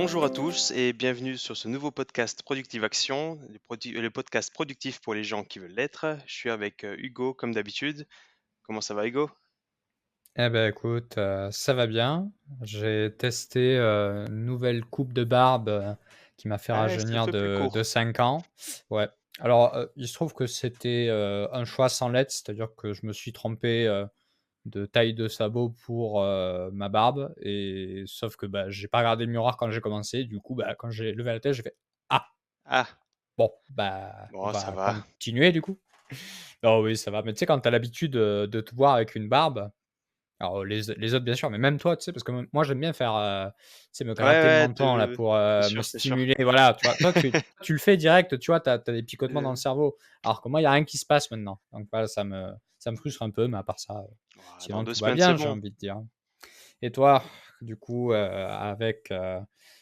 Bonjour à tous et bienvenue sur ce nouveau podcast Productive Action, le podcast productif pour les gens qui veulent l'être. Je suis avec Hugo comme d'habitude. Comment ça va Hugo? Eh ben écoute, ça va bien. J'ai testé, une nouvelle coupe de barbe, qui m'a fait Ah, c'est un rajeunir peu plus de court. 5 ans. Ouais. Alors, il se trouve que c'était, un choix sans lettres, c'est-à-dire que je me suis trompé, de taille de sabot pour, ma barbe et sauf que, bah, j'ai pas regardé le miroir quand j'ai commencé. Du coup, bah, quand j'ai levé la tête, j'ai fait: «Ah! Ah, Bon, bah, on bon, ça va va. continuer du coup». Non, oui, ça va, mais tu sais, quand tu as l'habitude, de te voir avec une barbe, alors, les autres, bien sûr, mais même toi, tu sais, parce que moi, j'aime bien faire, tu sais, me Ouais, gratter le ouais, menton là pour, me c'est sûr. stimuler, voilà, tu vois? Toi, tu le fais direct, tu vois? Tu as des picotements dans le Euh, cerveau, alors que moi, il y a rien qui se passe maintenant. Donc voilà, ça me frustre un peu, mais à part ça, ouais, dans sinon deux tout va semaines, c'est bien, j'ai bon. envie de dire. Et toi, du coup, avec,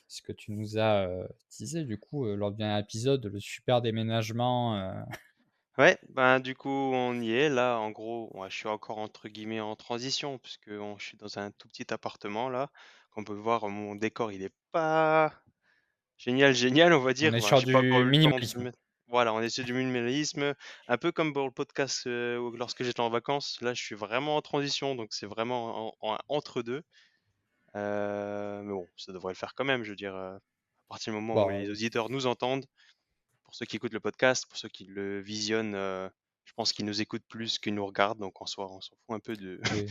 ce que tu nous as, teasé, du coup, lors du dernier épisode, le super déménagement, Ouais, ben du coup on y est là. En gros, ouais, je suis encore entre guillemets en transition puisque je suis dans un tout petit appartement là. Comme on peut voir, mon décor il est pas génial, génial, on va on dire. est Ben, sur j'ai pas encore du eu le temps de minimalisme. mettre. Voilà, on est sur du minimalisme, un peu comme pour le podcast lorsque j'étais en vacances. Là, je suis vraiment en transition, donc c'est vraiment entre deux. Mais bon, ça devrait le faire quand même. Je veux dire, à partir du moment où Bah, les auditeurs nous entendent, pour ceux qui écoutent le podcast, pour ceux qui le visionnent, je pense qu'ils nous écoutent plus qu'ils nous regardent. Donc en soi, on s'en fout un peu de, oui.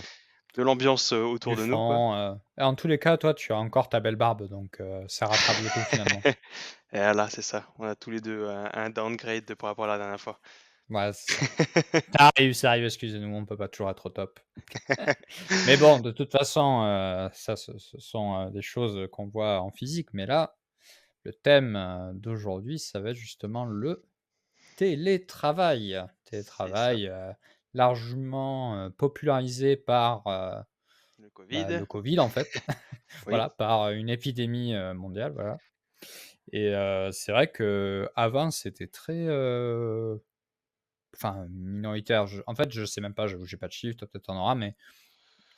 de l'ambiance Du autour de nous, quoi. fond, et en tous les cas, toi, tu as encore ta belle barbe, donc ça rattrape le tout finalement. Et voilà, c'est ça. On a tous les deux un downgrade par rapport à la dernière fois. Ouais, c'est ça. Ça arrive, excusez-nous, on peut pas toujours être au top. Mais bon, de toute façon, ça, ce sont, des choses qu'on voit en physique, mais là, le thème, d'aujourd'hui, ça va être justement le télétravail. C'est ça. Télétravail, largement, popularisé par, Le bah, Covid. le covid, en fait. Oui. Voilà, par, une épidémie, mondiale, voilà. Et c'est vrai qu'avant, c'était très, enfin, minoritaire. En fait, je sais même pas, j'avoue, j'ai pas de chiffres, toi peut-être tu en auras, mais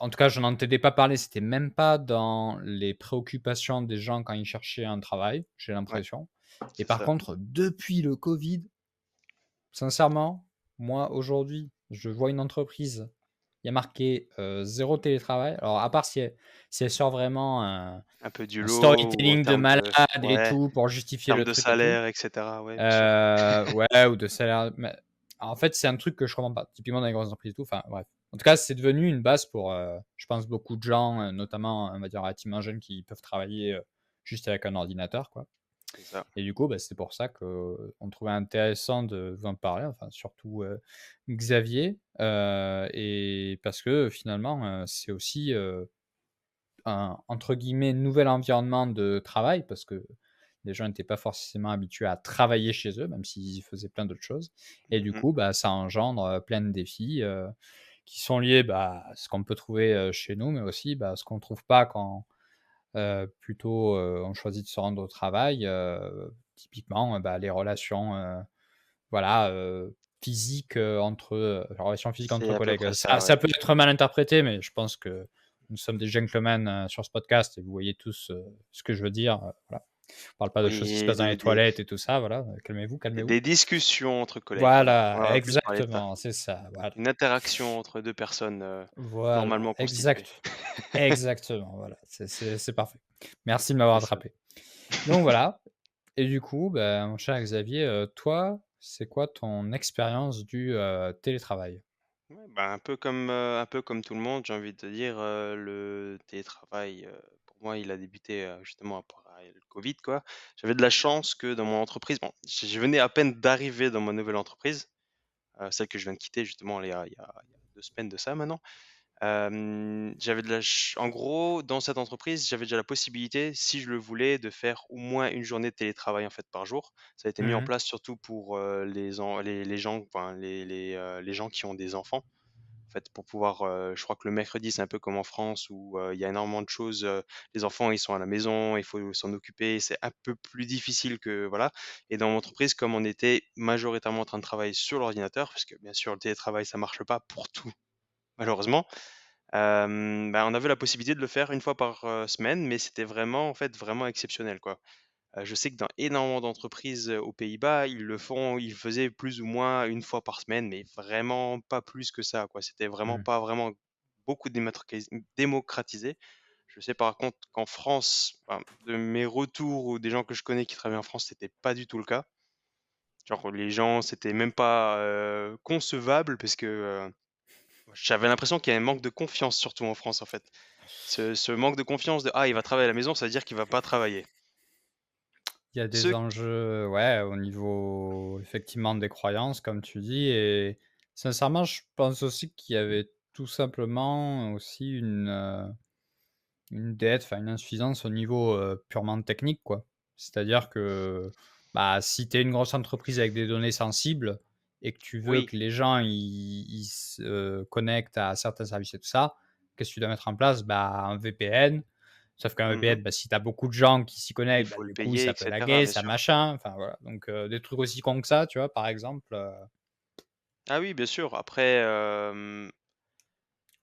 en tout cas, je n'entendais pas parler. C'était même pas dans les préoccupations des gens quand ils cherchaient un travail, j'ai Ouais, l'impression. Et c'est par ça. contre, depuis le covid, sincèrement, moi, aujourd'hui, je vois une entreprise, il y a marqué, 0 télétravail. Alors à part si elle sort vraiment Un peu du un lot ou en storytelling de termes malade de et ouais, tout pour en justifier termes le de truc et tout. salaire et cetera, ouais, bien sûr. Ouais, ou de salaire, mais en fait, c'est un truc que je comprends pas. Typiquement dans les grosses entreprises et tout, enfin bref. En tout cas, c'est devenu une base pour, je pense beaucoup de gens, notamment, on va dire relativement jeunes qui peuvent travailler, juste avec un ordinateur, quoi. C'est ça. Et du coup, bah, c'est pour ça qu'on trouvait intéressant de vous en parler, enfin surtout, Xavier, et parce que finalement, c'est aussi, un entre guillemets «nouvel environnement de travail» parce que les gens n'étaient pas forcément habitués à travailler chez eux, même s'ils faisaient plein d'autres choses. Et du Mmh. coup, bah, ça engendre, plein de défis, qui sont liés, bah, à ce qu'on peut trouver, chez nous, mais aussi, bah, à ce qu'on ne trouve pas quand, plutôt, on choisit de se rendre au travail, typiquement, bah, les relations, voilà, physiques, les relations physiques C'est entre à peu collègues. près Ça ça, ouais. ça peut être mal interprété, mais je pense que nous sommes des gentlemen, sur ce podcast et vous voyez tous, ce que je veux dire, voilà. On parle pas de choses qui se Oui, passent dans des les des toilettes et tout ça, voilà, calmez-vous, calmez-vous. des discussions entre collègues, voilà. Voilà, On va plus parler de ça. exactement, c'est ça, voilà. Une interaction entre 2 personnes, Voilà, normalement constituées. exactement, voilà, c'est parfait. Merci de m'avoir C'est ça. attrapé. Donc voilà, et du coup, bah, mon cher Xavier, toi, c'est quoi ton expérience du, télétravail? Ouais, bah, un peu comme tout le monde, j'ai envie de te dire, le télétravail, pour moi, il a débuté, justement après le covid, quoi. J'avais de la chance que dans mon entreprise bon, je venais à peine d'arriver dans ma nouvelle entreprise, celle que je viens de quitter justement il y a 2 semaines de ça maintenant. J'avais de la ch En gros, dans cette entreprise, j'avais déjà la possibilité, si je le voulais, de faire au moins une journée de télétravail, en fait, par jour. Ça a été mis en Mmh. place surtout pour, les gens, enfin les gens qui ont des enfants. En fait, pour pouvoir, je crois que le mercredi, c'est un peu comme en France où, il y a énormément de choses, les enfants, ils sont à la maison, il faut s'en occuper, c'est un peu plus difficile que voilà. Et dans mon entreprise, comme on était majoritairement en train de travailler sur l'ordinateur, parce que bien sûr le télétravail, ça marche pas pour tout, malheureusement, Bah, on avait la possibilité de le faire une fois par, semaine, mais c'était vraiment, en fait, vraiment exceptionnel, quoi. Je sais que dans énormément d'entreprises, aux Pays-Bas, ils le faisaient plus ou moins une fois par semaine, mais vraiment pas plus que ça, quoi. C'était vraiment Mmh. pas vraiment beaucoup démocratisé. Je sais par contre qu'en France, enfin, de mes retours ou des gens que je connais qui travaillent en France, c'était pas du tout le cas. Genre les gens, c'était même pas, concevable parce que, j'avais l'impression qu'il y a un manque de confiance surtout en France, en fait. Ce manque de confiance de: «Ah, il va travailler à la maison, ça veut dire qu'il va pas travailler». Il y a des Ceux enjeux, ouais, au niveau effectivement des croyances comme tu dis et sincèrement, je pense aussi qu'il y avait tout simplement aussi une dette, enfin une insuffisance au niveau, purement technique, quoi. C'est-à-dire que, bah, si tu es une grosse entreprise avec des données sensibles et que tu veux oui, que les gens ils se connectent à certains services et tout ça, qu'est-ce que tu dois mettre en place? Bah, un VPN. Sauf qu'un mmh VPN, bah, si tu as beaucoup de gens qui s'y il connectent, bah, faut le du coup, payer ça et peut cetera, laguer, bien ça sûr. machin, enfin voilà. Donc des trucs aussi cons que ça, tu vois, par exemple, Ah oui, bien sûr. Après,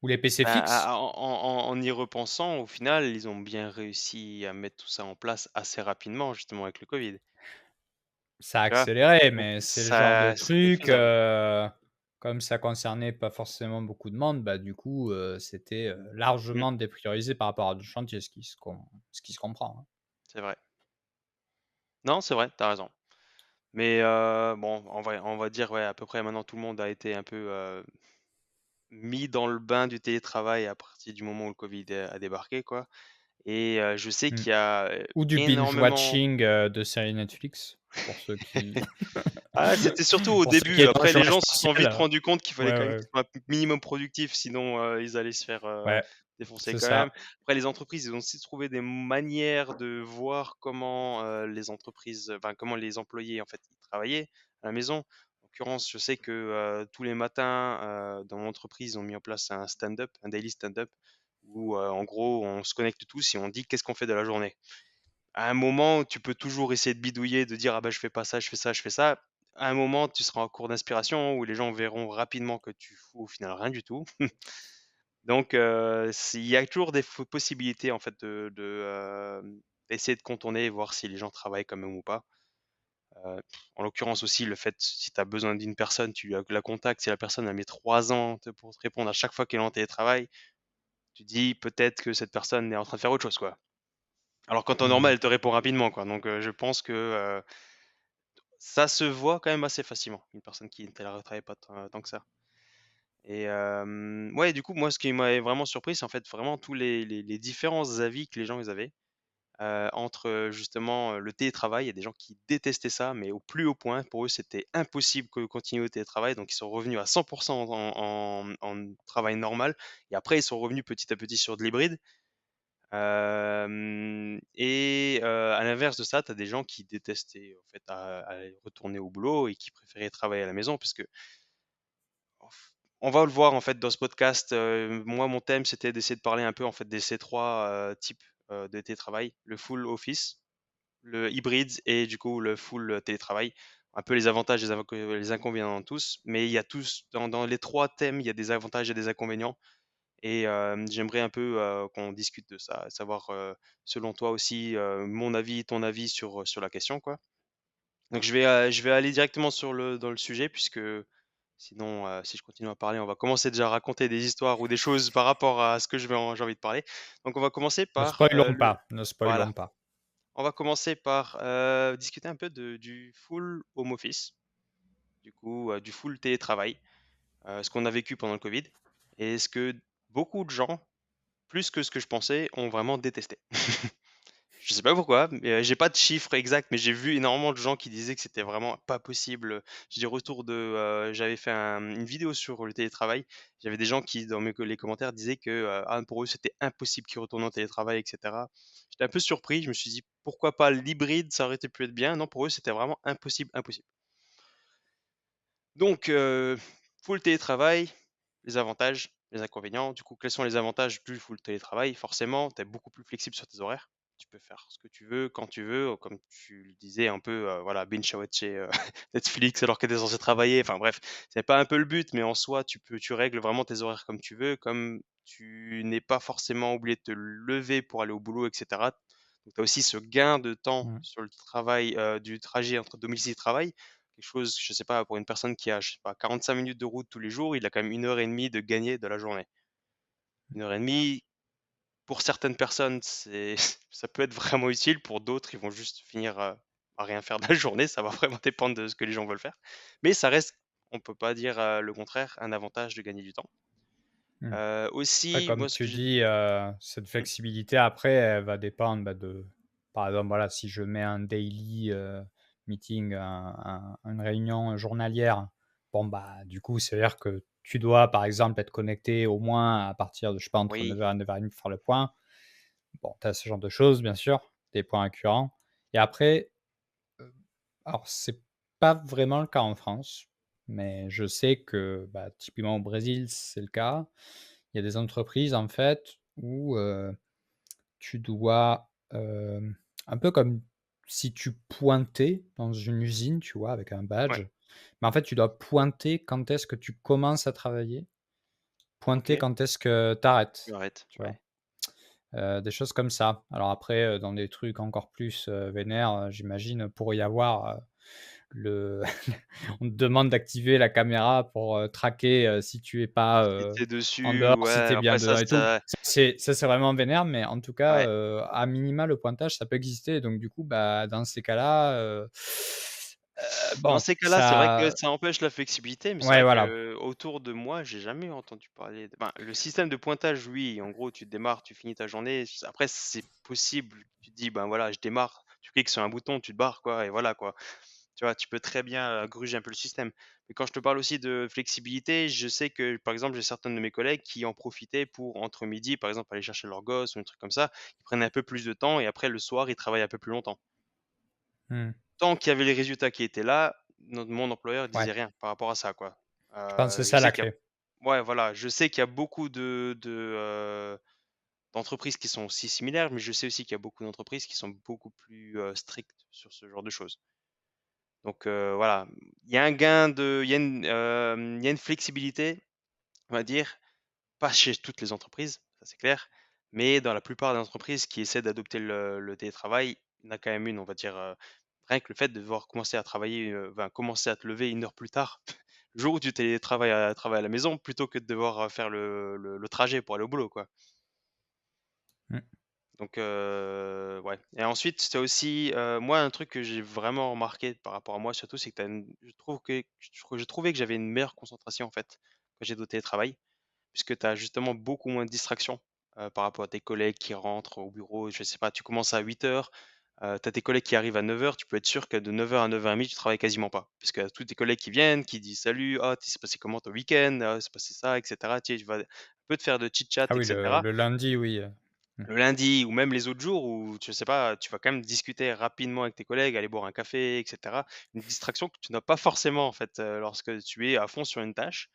ou les PC bah, fixes, en y repensant, au final, ils ont bien réussi à mettre tout ça en place assez rapidement, justement avec le Covid. ça a Tu vois? accéléré, Donc mais c'est le genre de ça c'était truc, faisable. comme ça concernait pas forcément beaucoup de monde, bah, du coup, c'était, Mmh, largement dépriorisé par rapport à d'autres chantiers, ce qui se comprend, hein. c'est vrai. Non, c'est vrai, tu as raison. Mais bon, on va dire, ouais, à peu près maintenant tout le monde a été un peu, mis dans le bain du télétravail à partir du moment où le Covid a débarqué, quoi. Et je sais Mmh. qu'il y a, Ou du binge énormément. watching, de séries Netflix, pour ceux qui Ah, c'était surtout au pour ceux qui début. étaient au Après, les chômage gens se sont vite partiel. rendus compte qu'il fallait Ouais, quand même ouais, qu'ils soient un minimum productifs, sinon, ils allaient se faire, ouais, défoncer c'est quand même. ça. Après, les entreprises, ils ont aussi trouvé des manières de voir comment, les entreprises, enfin, comment les employés, en fait, ils travaillaient à la maison. En l'occurrence, je sais que, tous les matins, dans mon entreprise, ils ont mis en place un stand-up, un daily stand-up où, en gros, on se connecte tous et on dit: «Qu'est-ce qu'on fait de la journée?» À un moment, tu peux toujours essayer de bidouiller, de dire: «Ah bah, je fais pas ça, je fais ça, je fais ça». À un moment, tu seras en cours d'inspiration où les gens verront rapidement que tu fous au final rien du tout. Donc il y a toujours des possibilités en fait d'essayer de contourner et voir si les gens travaillent quand même ou pas. Heu, En l'occurrence aussi le fait si tu as besoin d'une personne, tu la contactes, si la personne a mis 3 ans pour te répondre à chaque fois qu'elle est en télétravail, tu dis: «Peut-être que cette personne est en train de faire autre chose, quoi». Alors qu'en temps Mmh. normal, elle te répond rapidement, quoi. Donc je pense que, ça se voit quand même assez facilement, une personne qui ne télétravaille pas tant que ça. Et ouais, du coup, moi, ce qui m'avait vraiment surpris, c'est en fait vraiment tous les différents avis que les gens ils avaient, entre, justement, le télétravail. Il y a des gens qui détestaient ça, mais au plus haut point. Pour eux, c'était impossible de continuer au télétravail, donc ils sont revenus à 100 en travail normal et après ils sont revenus petit à petit sur de l'hybride. Et à l'inverse de ça, tu as des gens qui détestaient, en fait, à aller retourner au boulot et qui préféraient travailler à la maison puisque on va le voir, en fait, dans ce podcast, moi, mon thème, c'était d'essayer de parler un peu, en fait, de ces 3 types, de télétravail. Le full office, le hybride et du coup, le full, télétravail. Un peu les avantages, les inconvénients dans tous, mais il y a tous dans les 3 thèmes, il y a des avantages et des inconvénients. Et j'aimerais un peu, qu'on discute de ça, savoir, selon toi aussi, mon avis, ton avis sur la question, quoi. Donc je vais aller directement dans le sujet puisque sinon, si je continue à parler, on va commencer déjà à raconter des histoires ou des choses par rapport à ce que j'ai envie de parler. Donc on va commencer Ne par, spoilons le pas, ne voilà, spoilons pas. on va commencer par, discuter un peu du full home office, du coup, du full télétravail, ce qu'on a vécu pendant le covid et ce que beaucoup de gens plus que ce que je pensais, ont vraiment détesté. Je sais pas pourquoi, mais, j'ai pas de chiffres exacts, mais j'ai vu énormément de gens qui disaient que c'était vraiment pas possible, j'ai des retours j'avais fait une vidéo sur le télétravail. J'avais des gens qui dans les commentaires disaient que, ah pour eux c'était impossible qu'ils retournent en télétravail et cetera. J'étais un peu surpris, je me suis dit: «Pourquoi pas l'hybride, ça aurait été pu être bien?» Non, pour eux c'était vraiment impossible, impossible. Donc full télétravail, les avantages, les inconvénients. Du coup, quels sont les avantages du full télétravail? Forcément, tu es beaucoup plus flexible sur tes horaires. Tu peux faire ce que tu veux, quand tu veux, comme tu le disais un peu, voilà, binge watcher, Netflix alors que tu es censé travailler. Enfin bref, c'est pas un peu le but, mais en soi, tu règles vraiment tes horaires comme tu veux, comme tu n'es pas forcément obligé de te lever pour aller au boulot et cetera. Donc tu as aussi ce gain de temps Mmh. sur le travail, du trajet entre domicile et travail. Quelque chose, je sais pas, pour une personne qui a, je sais pas, 45 minutes de route tous les jours, il a quand même 1 heure et demie de gagné de la journée. 1 heure et demie, pour certaines personnes, c'est ça peut être vraiment utile, pour d'autres, ils vont juste finir, à rien faire de la journée, ça va vraiment dépendre de ce que les gens veulent faire. Mais ça reste, on peut pas dire, le contraire, un avantage de gagner du temps. Mmh. Ouais, Aussi, comme moi ce que tu j'ai dis, cette mmh, flexibilité après, elle va dépendre, bah, de par exemple, voilà, si je mets un daily, meeting, une réunion journalière, bon, bah, du coup, c'est à dire que tu dois, par exemple, être connecté au moins à partir de, je sais pas, entre oui, 9 heures et 9:30 pour faire le point. Bon, tu as ce genre de choses, bien sûr, des points récurrents et après, heu, alors c'est pas vraiment le cas en France, mais je sais que, bah, typiquement au Brésil, c'est le cas. Il y a des entreprises, en fait, où, tu dois, un peu comme si tu pointais dans une usine, tu vois, avec un ouais, badge. Mais en fait, tu dois pointer quand est-ce que tu commences à travailler, pointer OK, quand est-ce que tu arrêtes, j'arrête, tu vois? ouais. Des choses comme ça. Alors après, dans des trucs encore plus, vénères, j'imagine, pour y avoir, le on te demande d'activer la caméra pour, traquer, si tu es pas, Si tu en dessus, dehors, si tu ouais, es bien après ça dedans et tout. ça Ça, c'est vraiment vénère, mais en tout cas, ouais. à minima, le pointage, ça peut exister. Donc du coup, bah, dans ces cas-là, Dans bon, ces cas-là, c'est vrai que ça ça empêche la flexibilité, mais c'est ouais, vrai voilà. que autour de moi, j'ai jamais entendu parler de le système de pointage, oui, en gros, tu démarres, tu finis ta journée. Après, c'est possible, tu te dis: «Ben, voilà, je démarre», tu cliques sur un bouton, tu te barres, quoi et voilà, quoi. Tu vois? Tu peux très bien, gruger un peu le système. Mais quand je te parle aussi de flexibilité, je sais que, par exemple, j'ai certains de mes collègues qui en profitaient pour, entre midi, par exemple, aller chercher leur gosse ou un truc comme ça. Ils prennent un peu plus de temps et après le soir, ils travaillent un peu plus longtemps. Mmh. Tant qu'il y avait les résultats qui étaient là, mon employeur Ouais, disait rien par rapport à ça, quoi. je pense que c'est Je ça sais la qu'il y a clé. ouais, voilà, je sais qu'il y a beaucoup d'entreprises qui sont aussi similaires, mais je sais aussi qu'il y a beaucoup d'entreprises qui sont beaucoup plus, strictes sur ce genre de choses. Donc voilà, il y a une flexibilité, on va dire, pas chez toutes les entreprises, ça c'est clair, mais dans la plupart des entreprises qui essaient d'adopter le télétravail, il y en a quand même une, on va dire, rien que le fait de devoir commencer à travailler, commencer à te lever 1 heure plus tard, le jour où tu télétravailles à la maison, plutôt que de devoir, faire le trajet pour aller au boulot, quoi. Mmh. Donc ouais et ensuite, c'est aussi, moi, un truc que j'ai vraiment remarqué par rapport à moi surtout, c'est que tu une je trouvais que j'avais une meilleure concentration, en fait, quand j'étais au télétravail. Puisque tu as justement beaucoup moins de distractions, par rapport à tes collègues qui rentrent au bureau. Je sais pas, tu commences à 8:00, tu as tes collègues qui arrivent à 9:00, tu peux être sûr que de 9:00 à 9:30, tu travailles quasiment pas. Puisque tu as tous tes collègues qui viennent, qui disent: «Salut, ah, tu s'est passé comment ton week-end? Ah, c'est passé ça» et cetera. Tu vas un peu te faire de chit-chat Ah et oui, le cetera. le lundi, oui, mmh. Le lundi ou même les autres jours où, je sais pas, tu vas quand même discuter rapidement avec tes collègues, aller boire un café et cetera. Une distraction que tu n'as pas forcément, en fait, lorsque tu es à fond sur une tâche.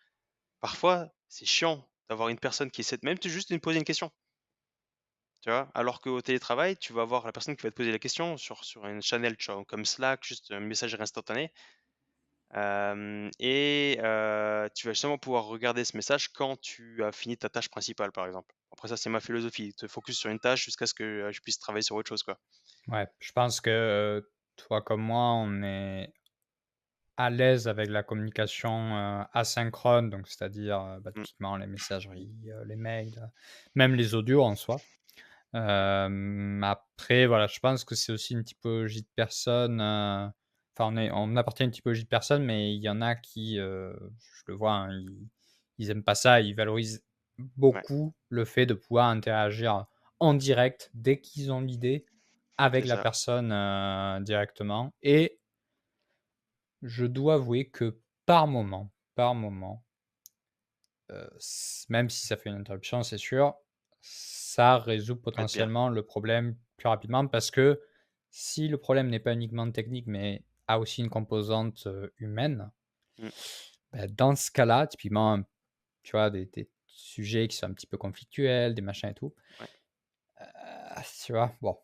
Parfois, c'est chiant d'avoir une personne qui essaie de même juste de me poser une question, tu vois? Alors qu'au télétravail, tu vas avoir la personne qui va te poser la question sur un channel, tu vois? Comme Slack, juste une messagerie instantanée, tu vas justement pouvoir regarder ce message quand tu as fini ta tâche principale, par exemple. Après ça, c'est ma philosophie, te focus sur une tâche jusqu'à ce que, je puisse travailler sur autre chose, quoi. Ouais, je pense que, toi comme moi, on est à l'aise avec la communication, asynchrone, donc c'est-à-dire, bah, Mmh, typiquement les messageries, les mails, même les audios en soi. Après voilà, je pense que c'est aussi une typologie de personnes, enfin on appartient à une typologie de personnes, mais il y en a qui, je le vois, hein, ils aiment pas ça, ils valorisent ouais, beaucoup le fait de pouvoir interagir en direct dès qu'ils ont l'idée avec c'est la ça. personne, directement et je dois avouer que par moment, s même si ça fait une interruption, c'est sûr, ça résout Ça peut être bien. potentiellement le problème plus rapidement parce que si le problème n'est pas uniquement technique, mais a aussi une composante, humaine, Mmh, bah, dans ce cas-là, typiquement, tu vois, des sujets qui sont un petit peu conflictuels, des machins et tout, ouais. tu vois? Bon,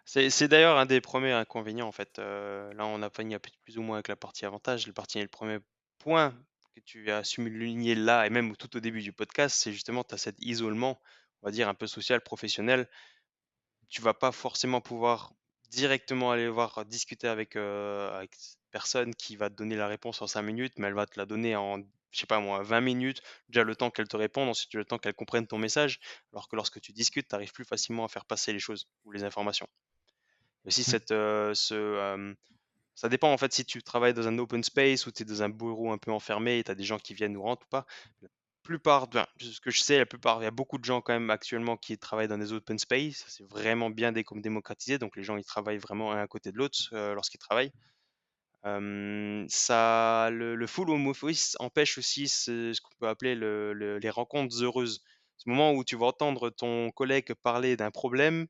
C'est d'ailleurs un des premiers inconvénients, en fait, là, on a fini un peu plus ou moins avec la partie avantage. Le premier point que tu as souligné là et même tout au début du podcast, c'est justement tu as cet isolement, on va dire un peu social, professionnel. Tu vas pas forcément pouvoir directement aller voir, discuter avec cette personne qui va te donner la réponse en 5 minutes, mais elle va te la donner en, je sais pas moi, 20 minutes. Déjà le temps qu'elle te réponde, ensuite le temps qu'elle comprenne ton message. Alors que lorsque tu discutes, tu arrives plus facilement à faire passer les choses ou les informations. Aussi Mmh. ça dépend en fait si tu travailles dans un open space ou tu es dans un bureau un peu enfermé et tu as des gens qui viennent ou rentrent ou pas. La plupart, enfin, ce que je sais, la plupart, il y a beaucoup de gens quand même actuellement qui travaillent dans des open space. C'est vraiment bien démocratisé, donc les gens ils travaillent vraiment un à côté de l'autre lorsqu'ils travaillent. Le full home office empêche aussi ce qu'on peut appeler les rencontres heureuses. Ce moment où tu vas entendre ton collègue parler d'un problème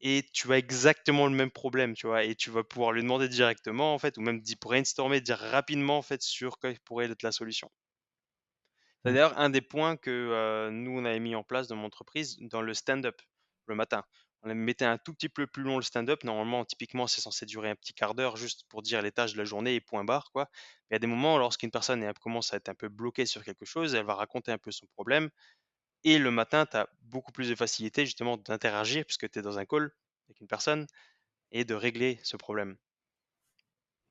et tu as exactement le même problème, tu vois? Et tu vas pouvoir lui demander directement, en fait, ou même brainstormer, dire rapidement, en fait, sur quelle pourrait être la solution. C'est Mmh. d'ailleurs un des points que, nous, on avait mis en place dans mon entreprise, dans le stand-up, le matin. On mettait un tout petit peu plus long le stand-up. Normalement, typiquement, c'est censé durer un petit quart d'heure juste pour dire les tâches de la journée et point barre, quoi. Mais il y a des moments, lorsqu'une personne commence à être un peu bloquée sur quelque chose, elle va raconter un peu son problème et le matin, tu as beaucoup plus de facilité justement d'interagir puisque tu es dans un call avec une personne et de régler ce problème.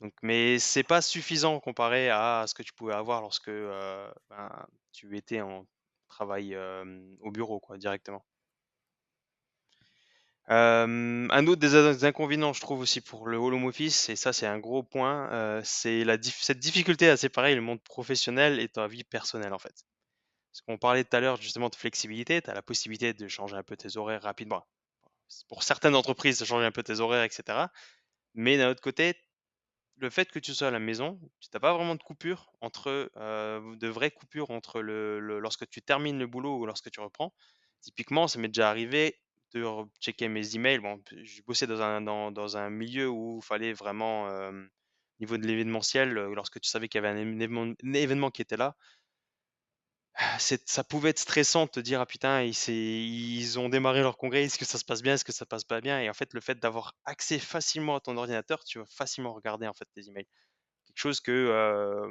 Donc mais c'est pas suffisant comparé à ce que tu pouvais avoir lorsque, ben, tu étais en travail, au bureau quoi, directement. Un autre des inconvénients, je trouve aussi pour le home office et ça c'est un gros point, c'est cette difficulté à séparer le monde professionnel et ta vie personnelle, en fait. Parce qu'on parlait tout à l'heure justement de flexibilité, tu as la possibilité de changer un peu tes horaires rapidement. Pour certaines entreprises, de changer un peu tes horaires et cetera. Mais d'un autre côté, le fait que tu sois à la maison, tu as pas vraiment de coupure entre, de vraies coupures entre le lorsque tu termines le boulot ou lorsque tu reprends. Typiquement, ça m'est déjà arrivé de checker mes emails. Bon, je bossais dans un milieu où il fallait vraiment, niveau de l'événementiel, lorsque tu savais qu'il y avait un événement qui était là, ça pouvait être stressant de te dire: «Ah putain, ils ont démarré leur congrès, est-ce que ça se passe bien? Est-ce que ça passe pas bien?» Et en fait, le fait d'avoir accès facilement à ton ordinateur, tu vas facilement regarder, en fait, tes emails. Quelque chose que,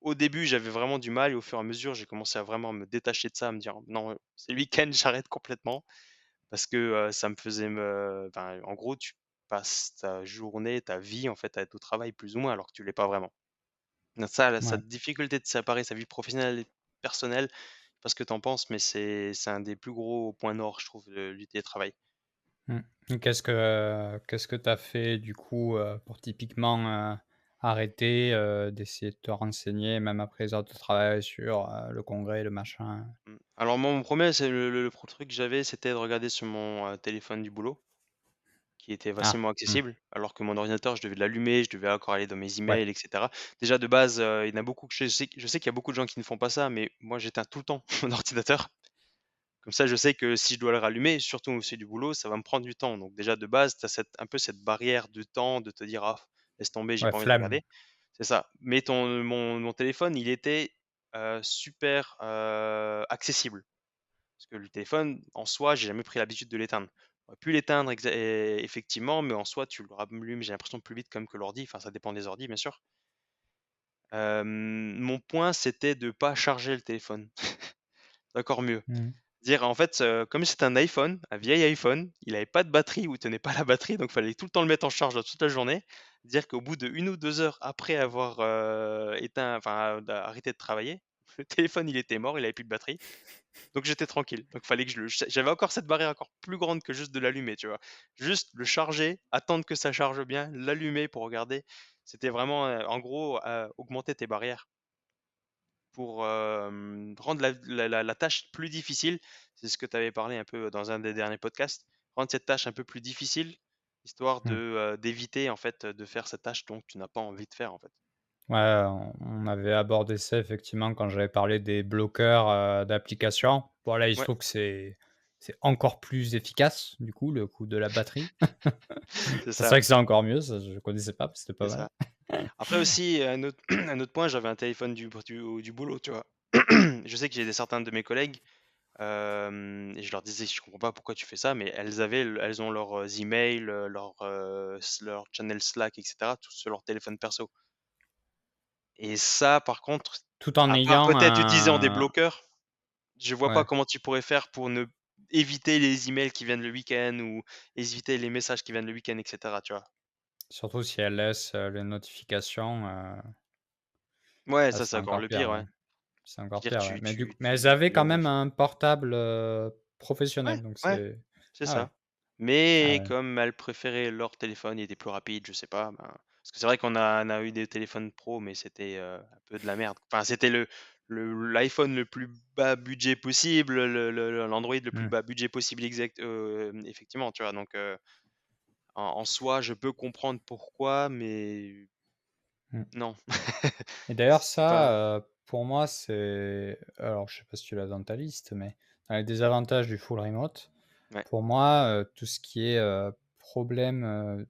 au début, j'avais vraiment du mal et au fur et à mesure, j'ai commencé à vraiment me détacher de ça, à me dire: «Non, c'est le week-end, j'arrête complètement» parce que, ça me faisait enfin, en gros, tu passes ta journée, ta vie, en fait, à être au travail plus ou moins alors que tu l'es pas vraiment. Donc ça, Ouais. cette difficulté de séparer sa vie professionnelle et personnelle, je sais pas ce que tu en penses, mais c'est un des plus gros points noirs, je trouve, du télétravail. Mmh. Et qu'est-ce que tu as fait du coup, pour typiquement, arrêter, d'essayer de te renseigner même après les heures de travail sur, le congrès, le machin? Alors moi, mon 1er, c'est le truc que j'avais, c'était de regarder sur mon, téléphone du boulot. Qui était Ah! facilement Mmh. accessible, alors que mon ordinateur, je devais l'allumer, je devais encore aller dans mes Ouais, emails et cetera. Déjà de base, il y en a beaucoup que je sais qu'il y a beaucoup de gens qui ne font pas ça, mais moi j'éteins tout le temps mon ordinateur. Comme ça, je sais que si je dois le rallumer, surtout où c'est du boulot, ça va me prendre du temps. Donc déjà de base, tu as un peu cette barrière de temps de te dire: «Ah, laisse tomber, j'ai ouais, pas envie de flemme. regarder». C'est ça. Mais mon téléphone, il était, super, accessible. Parce que le téléphone, en soi, j'ai jamais pris l'habitude de l'éteindre. On aurait pu l'éteindre effectivement, mais en soi, tu le rallumes, j'ai l'impression plus vite comme que l'ordi, enfin ça dépend des ordis bien sûr. Mon point, c'était de pas charger le téléphone. Encore mieux. Mmh. Dire en fait, comme c'était un iPhone, un vieil iPhone, il avait pas de batterie ou il tenait pas la batterie, donc il fallait tout le temps le mettre en charge toute la journée. Dire qu'au bout de 1 ou 2 heures après avoir, éteint enfin, arrêté de travailler, le téléphone il était mort, il avait plus de batterie. Donc j'étais tranquille. Donc fallait que j'avais encore cette barrière encore plus grande que juste de l'allumer, tu vois? Juste le charger, attendre que ça charge bien, l'allumer pour regarder. C'était vraiment, en gros, augmenter tes barrières pour, rendre la tâche plus difficile. C'est ce que tu avais parlé un peu dans un des derniers podcasts. Rendre cette tâche un peu plus difficile, histoire Mmh. d'éviter en fait, de faire cette tâche dont tu n'as pas envie de faire, en fait. Ouais, on avait abordé ça effectivement quand j'avais parlé des bloqueurs, d'applications. Voilà, il se Ouais, trouve que c'est encore plus efficace, du coup, le coup de la batterie. c'est C'est ça, vrai que c'est encore mieux, ça je connaissais pas, c'était pas c'est mal. ça. Après aussi, un autre un autre point, j'avais un téléphone du boulot, tu vois? Je sais que j'ai certains de mes collègues, et je leur disais: «Je comprends pas pourquoi tu fais ça», mais elles ont leurs, emails, leur channel Slack et cetera, tout sur leur téléphone perso et ça, par contre, tout en À part ayant peut-être utilisant des un bloqueurs, je vois pas ouais, comment tu pourrais faire pour ne éviter les emails qui viennent le week-end ou éviter les messages qui viennent le week-end et cetera, tu vois? surtout si elle laisse, les notifications, Ouais, là, ça, c'est c'est encore encore le pire, pire, ouais. ouais. C'est Je veux encore dire, pire, ouais. tu Mais du tu coup mais elles tu avaient tu quand l'envoies. même un portable, Ouais, professionnel, donc ouais, c'est c'est ah ouais. ça. Mais Ah ouais. comme elles préféraient leur téléphone, il était plus rapide, je sais pas, ben, parce que c'est vrai qu'on a eu des téléphones pro, mais c'était, un peu de la merde. Enfin, c'était l'iPhone le plus bas budget possible, l'Android le plus Mmh, bas budget possible effectivement, tu vois? Donc, en soi, je peux comprendre pourquoi, mais mmh. non. Et d'ailleurs C'est pas ça, pour moi, c'est alors je sais pas si tu l'as dans ta liste, mais dans les désavantages du full remote, ouais. pour moi, tout ce qui est, problème,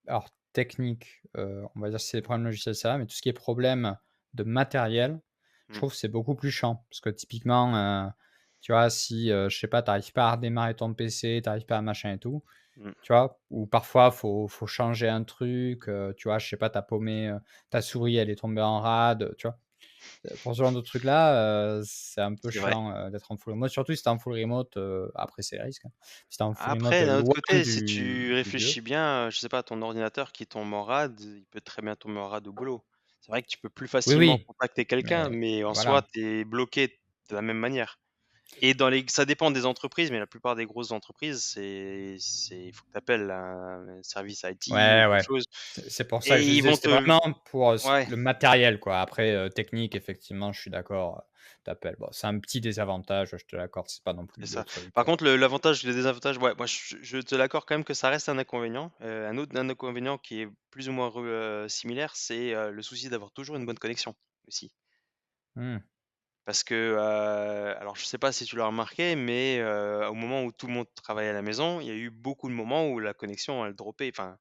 alors technique, on va dire c'est des problèmes logiciels ça va, mais tout ce qui est problème de matériel, je Mmh, trouve que c'est beaucoup plus chiant. Parce que typiquement, tu vois, si, je sais pas, tu arrives pas à redémarrer ton PC, tu arrives pas à machin et tout, mmh. tu vois? Ou parfois faut changer un truc, tu vois? Je sais pas, tu paumé, ta souris elle est tombée en rade, tu vois? Pour ce genre de truc là, c'est un peu C'est vrai. chiant, d'être en full remote, surtout si tu es en full remote, après c'est les risques, hein. Si tu es en full remote, Après, d'un autre loin côté, si tu du lieu. réfléchis bien, je sais pas, ton ordinateur qui tombe en rade, il peut très bien tomber en rade au boulot. C'est vrai que tu peux plus Oui, facilement oui, contacter quelqu'un, mais mais en soi, voilà. tu es bloqué de la même manière. Et dans les ça dépend des entreprises, mais la plupart des grosses entreprises, il faut que tu appelles un service IT ou Ouais, quelque ouais. chose C'est pour ça que et je ils disais, vont c'est te vraiment pour, ouais. le matériel, quoi. Après, technique, effectivement, je suis d'accord, tu Bon, c'est un petit désavantage, je te l'accorde, c'est pas non plus C'est le ça. truc, Par contre, l'avantage, le désavantage, ouais, moi, je te l'accorde quand même que ça reste un inconvénient. Un inconvénient qui est plus ou moins similaire, c'est, le souci d'avoir toujours une bonne connexion, aussi. mmh, Parce que, alors je sais pas si tu l'as remarqué, mais, au moment où tout le monde travaillait à la maison, il y a eu beaucoup de moments où la connexion, elle droppait, enfin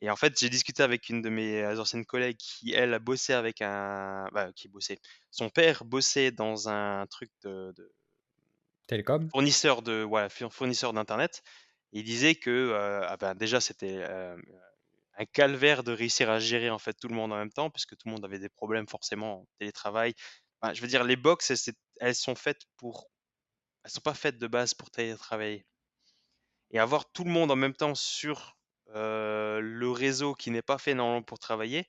et en fait, j'ai discuté avec une de mes, anciennes collègues qui, elle, a bossé avec un bah, qui bossait. Son père bossait dans un truc de télécom? fournisseur de ouais, fournisseur d'internet. Il disait que, ah ben, déjà c'était, un calvaire de réussir à gérer, en fait, tout le monde en même temps, puisque tout le monde avait des problèmes forcément en télétravail. Enfin, je veux dire les box, elles sont pas faites de base pour télétravailler et avoir tout le monde en même temps sur, le réseau qui n'est pas fait normalement pour travailler.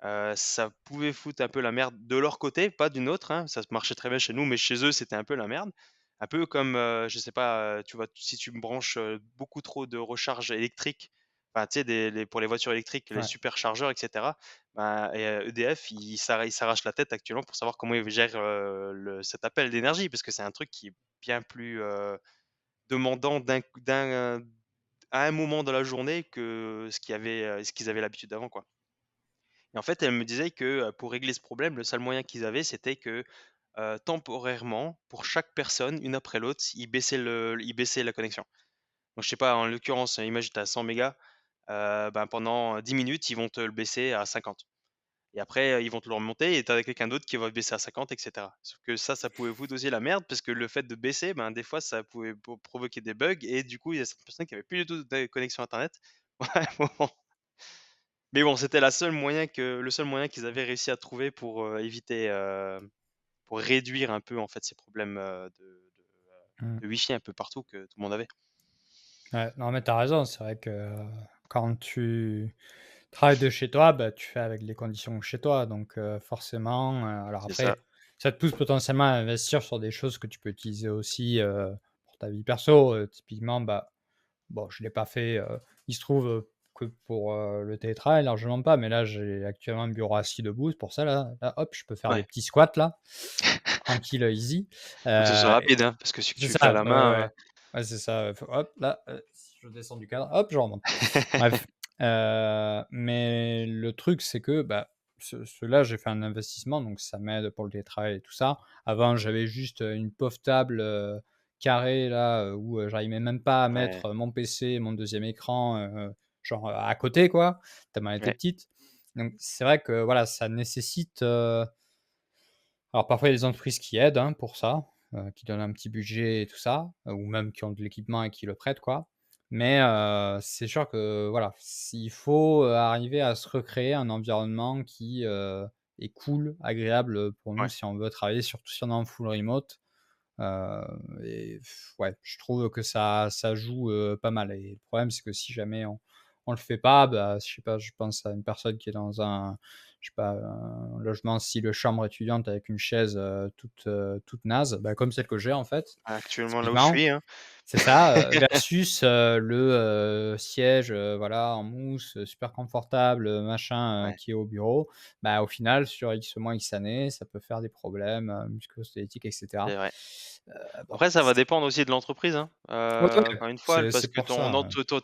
Ça pouvait foutre un peu la merde de leur côté, pas du nôtre, hein. Ça marchait très bien chez nous, mais chez eux, c'était un peu la merde. Un peu comme, je sais pas, tu vois, si tu me branches, beaucoup trop de recharge électrique, enfin, tu sais, pour les voitures électriques, les Ouais. superchargeurs et cetera, ben et EDF, ils s'arrachent la tête actuellement pour savoir comment ils gèrent, cet appel d'énergie parce que c'est un truc qui est bien plus, demandant à un moment de la journée que ce qu'ils avaient l'habitude d'avant, quoi. Et en fait, elle me disait que, pour régler ce problème, le seul moyen qu'ils avaient, c'était que, temporairement, pour chaque personne, une après l'autre, ils baissaient la connexion. Donc je sais pas, en l'occurrence, imagine tu as 100 mégas, ben, pendant 10 minutes, ils vont te le baisser à 50 et après, ils vont te le remonter et tu as quelqu'un d'autre qui va le baisser à 50 et cetera. Sauf que ça pouvait vous doser la merde parce que le fait de baisser, ben, des fois, ça pouvait provoquer des bugs et du coup, il y a certaines personnes qui avaient plus du tout de connexion internet. Ouais, mais bon, c'était le seul moyen qu'ils avaient réussi à trouver pour, éviter, pour réduire un peu, en fait, ces problèmes, Mmh. de wifi un peu partout que tout le monde avait. Ouais, non, mais tu as raison, c'est vrai que, quand tu travailles de chez toi, bah, tu fais avec les conditions chez toi, donc forcément, alors C'est ça. après, ça te pousse potentiellement à investir sur des choses que tu peux utiliser aussi, pour ta vie perso, typiquement, bah, bon, je l'ai pas fait, il se trouve, que pour, le télétravail, largement pas, mais là, j'ai actuellement un bureau assis debout, c'est pour ça là, hop, je peux faire des Ouais. petits squats là, tranquille, easy, Faut que ce soit et rapide, hein, parce que si c'est tu le fais à ça, la ouais, ouais, main, ouais. Ouais, c'est ça, faut hop là, si je descends du cadre, hop, je remonte. Bref, mais le truc, c'est que, bah, là j'ai fait un investissement, donc ça m'aide pour le télétravail et tout ça. Avant, j'avais juste, une pauvre table, carrée là, où, j'arrivais même pas à ouais, mettre, mon PC, mon deuxième écran, genre, à côté quoi, tellement elle était ouais, petite. Donc c'est vrai que voilà, ça nécessite, alors parfois, il y a des entreprises qui aident, hein, pour ça, qui donnent un petit budget et tout ça, ou même qui ont de l'équipement et qui le prêtent, quoi. Mais c'est sûr que voilà, il faut, arriver à se recréer un environnement qui, est cool, agréable, pour nous Ouais, si on veut travailler, surtout si on est en full remote. Heu et ouais, je trouve que ça joue, pas mal et le problème, c'est que si jamais on le fait pas, bah, je sais pas, je pense à une personne qui est dans un je sais pas, un logement style chambre étudiante avec une chaise, toute naze, bah, comme celle que j'ai en fait, actuellement là où je typiquement. suis, hein. C'est ça, versus, siège, voilà, en mousse, super confortable, machin, Ouais, qui est au bureau. Bah, au final, sur X mois, X années, ça peut faire des problèmes, musculo-squelettiques et cetera. c'est vrai. Heu, bon, Après ça va c'est dépendre aussi de l'entreprise, hein. ouais, ouais, Encore une fois, c'est parce c'est que pour ton ça,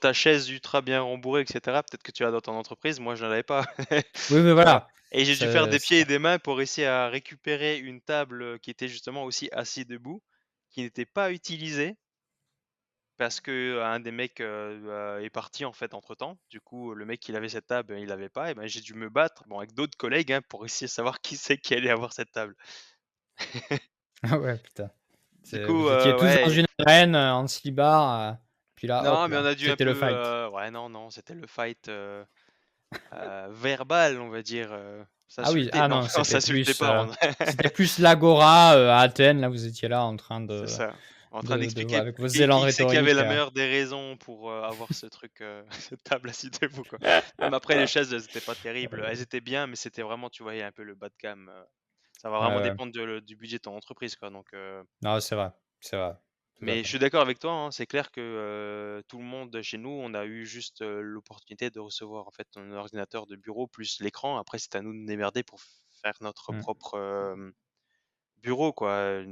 ta chaise ultra bien rembourrée et cetera, peut-être que tu l'as dans ton entreprise, moi je ne l'avais pas. oui, oui, Tu vois? voilà, Et j'ai dû faire c'est des c'est pieds ça. et des mains pour réussir à récupérer une table, qui était justement aussi assis debout, qui n'était pas utilisée parce que un des mecs, est parti en fait entre-temps. Du coup, le mec, il avait cette table, il l'avait pas et ben, j'ai dû me battre, bon avec d'autres collègues, hein, pour essayer de savoir qui c'est qui allait avoir cette table. Ah ouais, putain. Du C'est coup, vous étiez tous dans ouais. une arène, en slibard, puis là, hop Non, mais on là, a dû un c'était peu, le fight. ouais, non, non, c'était le fight, verbal, on va dire, Ah oui, s'insulter. ah Non, non, on s'insultait pas, on c'était plus l'agora, à Athènes, là, vous étiez là en train c'est de ça. En train d'expliquer avec vos élans qui c'est qui avait rhétoriques, la meilleure des raisons pour, avoir ce truc, cette table assise debout, quoi. Non, mais après les ouais, chaises, elles étaient pas terribles. Elles étaient bien, mais c'était vraiment, tu voyais un peu le bas de gamme, ça va ouais, vraiment ouais. dépendre du budget de ton entreprise, quoi, donc Non, c'est vrai, tout à mais je fait. suis d'accord avec toi, hein, c'est clair que, tout le monde chez nous, on a eu juste, l'opportunité de recevoir en fait un ordinateur de bureau plus l'écran. Après, c'est à nous de nous démerder pour faire notre Mmh, propre, bureau quoi.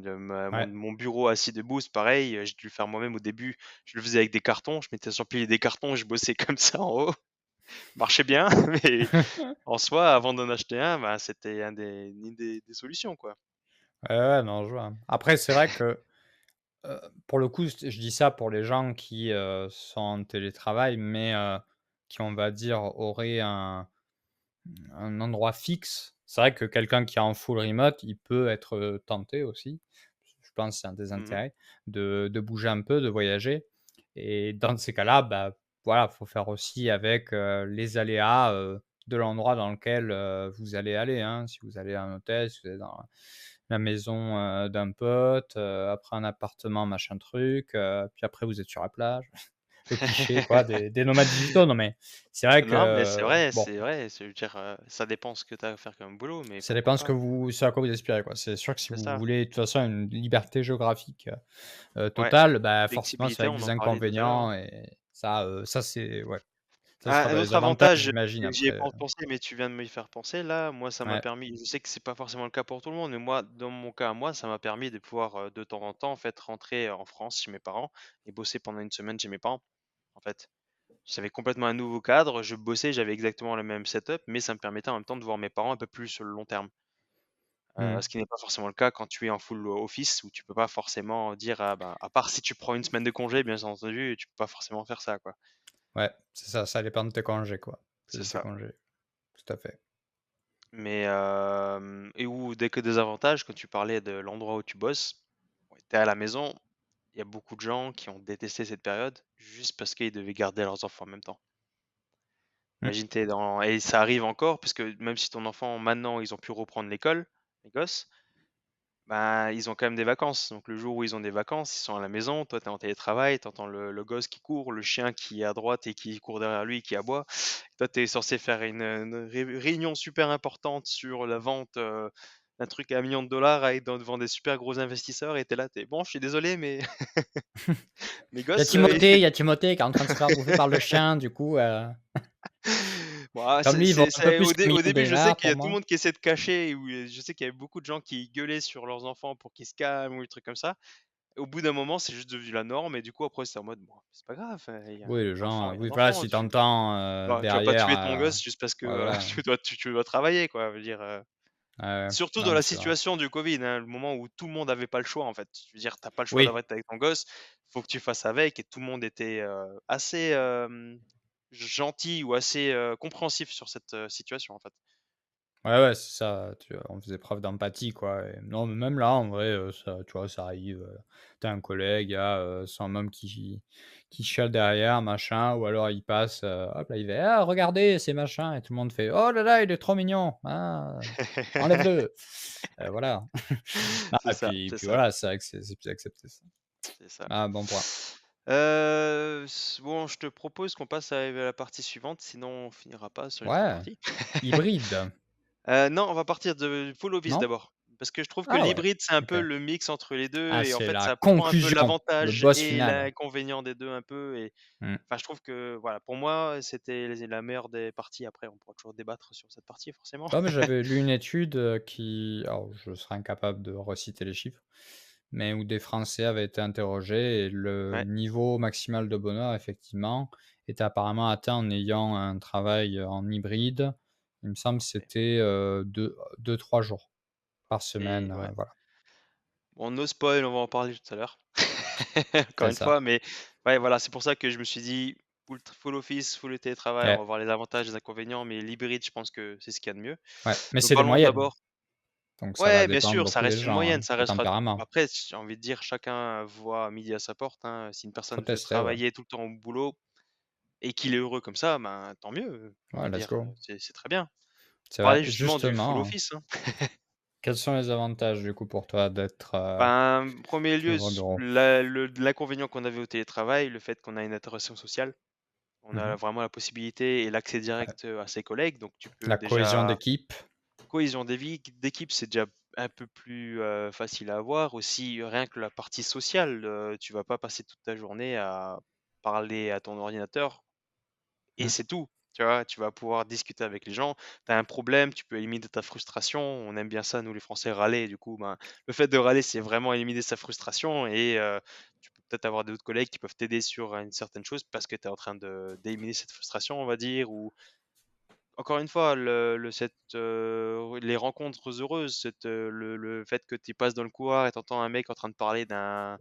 ouais. Mon bureau assis debout, c'est pareil, j'ai dû le faire moi-même au début. Je le faisais avec des cartons, je mettais sur le pilier des cartons, je bossais comme ça en haut. Marchait bien, mais en soi, avant d'en acheter un, bah, c'était une des solutions quoi. Ouais, ouais, non, je vois. Après, c'est vrai que, pour le coup, je dis ça pour les gens qui, sont en télétravail, mais, qui, on va dire, auraient un endroit fixe. C'est vrai que quelqu'un qui est en full remote, il peut être, tenté aussi, je pense que c'est un des Mmh. intérêts, de bouger un peu, de voyager et dans ces cas-là, bah, voilà, faut faire aussi avec, les aléas, de l'endroit dans lequel, vous allez aller, hein. Si vous allez à un hôtel, si vous allez dans la maison, d'un pote, après un appartement machin truc, puis après vous êtes sur la plage. Le cliché quoi des nomades digitaux. Non mais c'est vrai Non, mais que bon, c'est vrai, c'est je veux dire, ça dépend ce que tu as à faire comme boulot, mais ça pourquoi dépend pas? ce à quoi vous aspirez, quoi. C'est sûr que si C'est vous ça. voulez de toute façon une liberté géographique, Ouais, totale, bah, forcément c'est flexibilité, avec on des en parlait tout à l'heure, hein. inconvénients et ça c'est ouais, ça sera Un dans les autre avantages avantage, j'imagine j'y ai après, pas pensé, mais tu viens de m'y faire penser là, moi ça m'a ouais. permis, je sais que c'est pas forcément le cas pour tout le monde, mais moi, dans mon cas à moi, ça m'a permis de pouvoir, de temps en temps, en fait, rentrer en France chez mes parents et bosser pendant une semaine chez mes parents, en fait. J'avais complètement un nouveau cadre, je bossais, j'avais exactement le même setup, mais ça me permettait en même temps de voir mes parents un peu plus sur le long terme. Mmh. Ce qui n'est pas forcément le cas quand tu es en full office où tu peux pas forcément dire: «Ah bah» à part si tu prends une semaine de congé, bien entendu, tu peux pas forcément faire ça, quoi. Ouais, c'est ça dépend de tes congés, quoi. C'est De tes ça. congés, tout à fait. Mais et ou dès que des avantages, quand tu parlais de l'endroit où tu bosses, ouais, tu es à la maison, il y a beaucoup de gens qui ont détesté cette période juste parce qu'ils devaient garder leurs enfants en même temps. Mmh. Imagine, tu es dans et ça arrive encore parce que même si ton enfant maintenant, ils ont pu reprendre l'école, les gosses, bah, ils ont quand même des vacances. Donc le jour où ils ont des vacances, ils sont à la maison, toi tu es en télétravail, tu entends le gosse qui court, le chien qui est à droite et qui court derrière lui, qui aboie. Toi, tu es censé faire une réunion super importante sur la vente, d'un truc à 1 000 000 avec devant des super gros investisseurs et tu es là, tu es: «Bon, je suis désolé, mais mes gosses, Il y a Timothée qui est en train de se faire bouffer par le chien, du coup, bon, ah, comme lui, il vaut un peu c'est plus qu'un au million début, je sais déjà qu'il y pour a tout le moi. monde qui essaie de cacher ou je sais qu'il y avait beaucoup de gens qui gueulaient sur leurs enfants pour qu'ils se calment ou des trucs comme ça. Au bout d'un moment, c'est juste devenu la norme et du coup, après, c'est en mode: «Bon, c'est pas grave, il y a Oui, les un enfant, gens, il y a oui, un voilà, enfant, si tu entends, tu vas pas derrière, tuer ton gosse juste parce que, ouais, voilà. tu dois travailler, quoi». Je veux dire, Ouais, ouais. surtout Non, dans mais la c'est vrai. situation du Covid, hein, le moment où tout le monde avait pas le choix, en fait. Je veux dire, tu as pas le choix Oui, d'arrêter avec ton gosse, faut que tu fasses avec et tout le monde était, assez, gentil ou assez, compréhensif sur cette, situation, en fait. Ouais, ouais, c'est ça, on faisait preuve d'empathie, quoi et non, mais même là, en vrai, ça tu vois, ça arrive, tu un collègue, il y a, son môme qui chiale derrière, machin, ou alors il passe, hop là, il fait: «Ah regardez, c'est machin» et tout le monde fait: «Oh là là, il est trop mignon, ah, enlève-le!» voilà. Ah C'est et ça, puis c'est puis ça, voilà, c'est vrai que c'est plus accepté ça. c'est ça. Ah, bon point. S bon, je te propose qu'on passe à la partie suivante, sinon on finira pas sur une 3 Ouais, parties. hybride, Non, on va partir de full office non? d'abord. Parce que je trouve que Ah ouais, l'hybride, c'est un OK. peu le mix entre les 2 Ah, et en c'est fait, la ça prend un peu conclusion, le l'avantage boss et final. l'inconvénient des 2 un peu et Mmh. enfin, je trouve que voilà, pour moi, c'était les la meilleure des parties. Après, on pourra toujours débattre sur cette partie forcément. Non, mais j'avais lu une étude, qui alors je serais incapable de reciter les chiffres, mais où des Français avaient été interrogés et le Ouais, niveau maximal de bonheur effectivement était apparemment atteint en ayant un travail, en hybride. Il me semble que OK. c'était, 2-3 jours par semaine, Et ouais. voilà. Bon, no spoil, on va en parler tout à l'heure. Encore C'est une ça. fois, mais ouais, voilà, c'est pour ça que je me suis dit full office, full télétravail, on Ouais, va voir les avantages, les inconvénients, mais l'hybride, je pense que c'est ce qu'il y a de mieux. ouais, mais Donc c'est des parlons moyennes, d'abord. donc ça va Ouais, bien dépendre sûr, ça beaucoup des reste une gens, moyenne, hein, ça le restera tempérament. après, j'ai envie de dire, chacun voit midi à sa porte, hein. Si une Faut personne veut tester, ouais. travailler tout le temps au boulot et qu'il est heureux comme ça, ben, tant mieux, j'ai Ouais, envie de let's dire, go. c'est très bien. C'est vrai. Parler Et justement du full justement, office, hein. quels sont les avantages du coup pour toi d'être, Ben, 1er lieu, toujours au bureau? l'inconvénient qu'on avait au télétravail, le fait qu'on a une interaction sociale. On Mmh. a vraiment la possibilité et l'accès Ouais. direct, à ses collègues, donc tu La peux cohésion déjà d'équipe. cohésion d'équipe, c'est déjà un peu plus, facile à avoir. Aussi, rien que la partie sociale, tu vas pas passer toute ta journée à parler à ton ordinateur et Mmh. c'est tout, tu vois? Tu vas pouvoir discuter avec les gens. Tu as un problème, tu peux éliminer ta frustration. On aime bien ça, nous les Français, râler. Du coup, ben, le fait de râler, c'est vraiment éliminer sa frustration et tu peux peut-être avoir d'autres collègues qui peuvent t'aider sur, une certaine chose parce que tu es en train de d'éliminer cette frustration, on va dire ou encore une fois, les rencontres heureuses, le fait que tu passes dans le couloir et tu entends un mec en train de parler d'un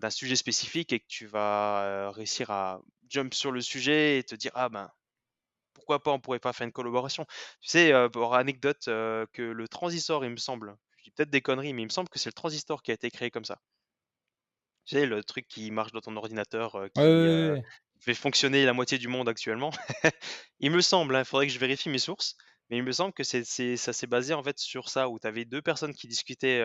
sujet spécifique et que tu vas, réussir à jump sur le sujet et te dire: «Ah ben, pourquoi pas, on pourrait pas faire une collaboration?» Tu sais, pour anecdote, que le transistor, il me semble, je dis peut-être des conneries, mais il me semble que c'est le transistor qui a été créé comme ça. Tu sais, le truc qui marche dans ton ordinateur, Ouais, qui, ouais, ouais, ouais. fait fonctionner la moitié du monde actuellement. Il me semble, il faudrait que je vérifie mes sources, mais il me semble que c'est ça s'est basé, en fait, sur ça, où tu avais 2 personnes qui discutaient,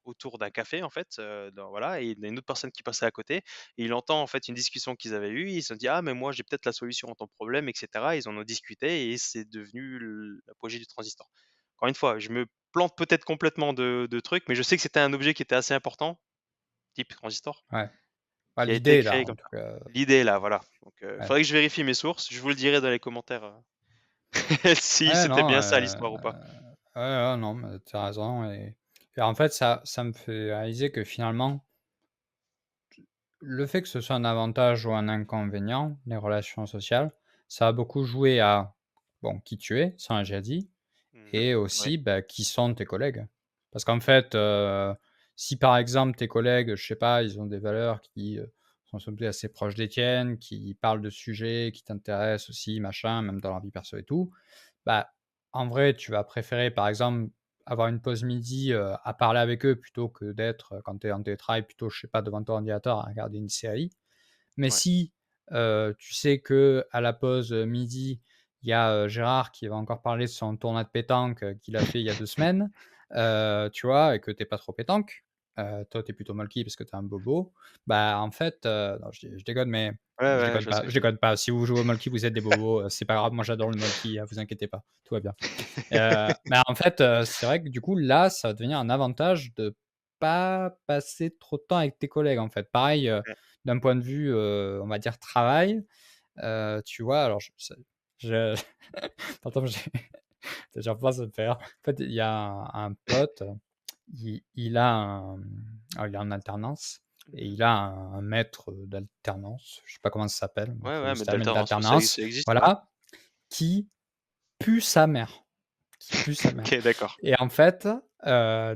autour d'un café, en fait, dans voilà et il y a une autre personne qui passait à côté et il entend, en fait, une discussion qu'ils avaient eue. Ils se sont dit: «Ah mais moi j'ai peut-être la solution à ton problème» et cetera. Ils en ont discuté et c'est devenu l'apogée du transistor. Encore une fois, je me plante peut-être complètement de trucs, mais je sais que c'était un objet qui était assez important, type transistor, Ouais. Bah, qui a été l'idée là, créé en comme tout ça. cas, L'idée est là, voilà, donc ouais. faudrait que je vérifie mes sources. Je vous le dirai dans les commentaires, si Ouais, c'était non, bien ça l'histoire ou pas. ouais, ouais, non, mais tu as raison et en fait, ça me fait réaliser que finalement, le fait que ce soit un avantage ou un inconvénient, les relations sociales, ça a beaucoup joué à, bon, qui tu es, ça on l'a déjà dit. Mmh. Et Ouais, aussi, bah, qui sont tes collègues. Parce qu'en fait, si par exemple tes collègues, je sais pas, ils ont des valeurs qui, sont somme toute assez proches des tiennes, qui parlent de sujets qui t'intéressent aussi, machin, même dans leur vie perso et tout, bah, en vrai, tu vas préférer par exemple avoir une pause midi, à parler avec eux plutôt que d'être, quand tu es en télétravail, plutôt, je sais pas, devant ton ordinateur à regarder une série. Mais ouais, si, tu sais que à la pause, midi, il y a, Gérard qui va encore parler de son tournoi de pétanque, qu'il a fait il y a 2 semaines, tu vois? Et que tu es pas trop pétanque, toi tu es plutôt molki parce que tu es un bobo, bah, en fait, non je déconne, mais ouais, je ouais, je déconne vois ce pas, que je tu veux dire. déconne pas. Si vous jouez au molki, vous êtes des bobos, c'est pas grave, moi j'adore le molki, vous inquiétez pas, tout va bien. Mais en fait, c'est vrai que du coup là, ça va devenir un avantage de pas passer trop de temps avec tes collègues, en fait. Pareil, Ouais, d'un point de vue, on va dire travail, tu vois? Alors je attends, j'en repense, ça me fait rire. En fait, il y a un pote, il a alors il est en alternance et mmh. il a un maître, d'alternance, je sais pas comment ça s'appelle, donc Ouais, faut ouais, le mais citer, maître d'alternance, ça d'alternance, ça existe, ouais. voilà, qui pue sa mère. Qui pue sa mère OK, d'accord. et en fait,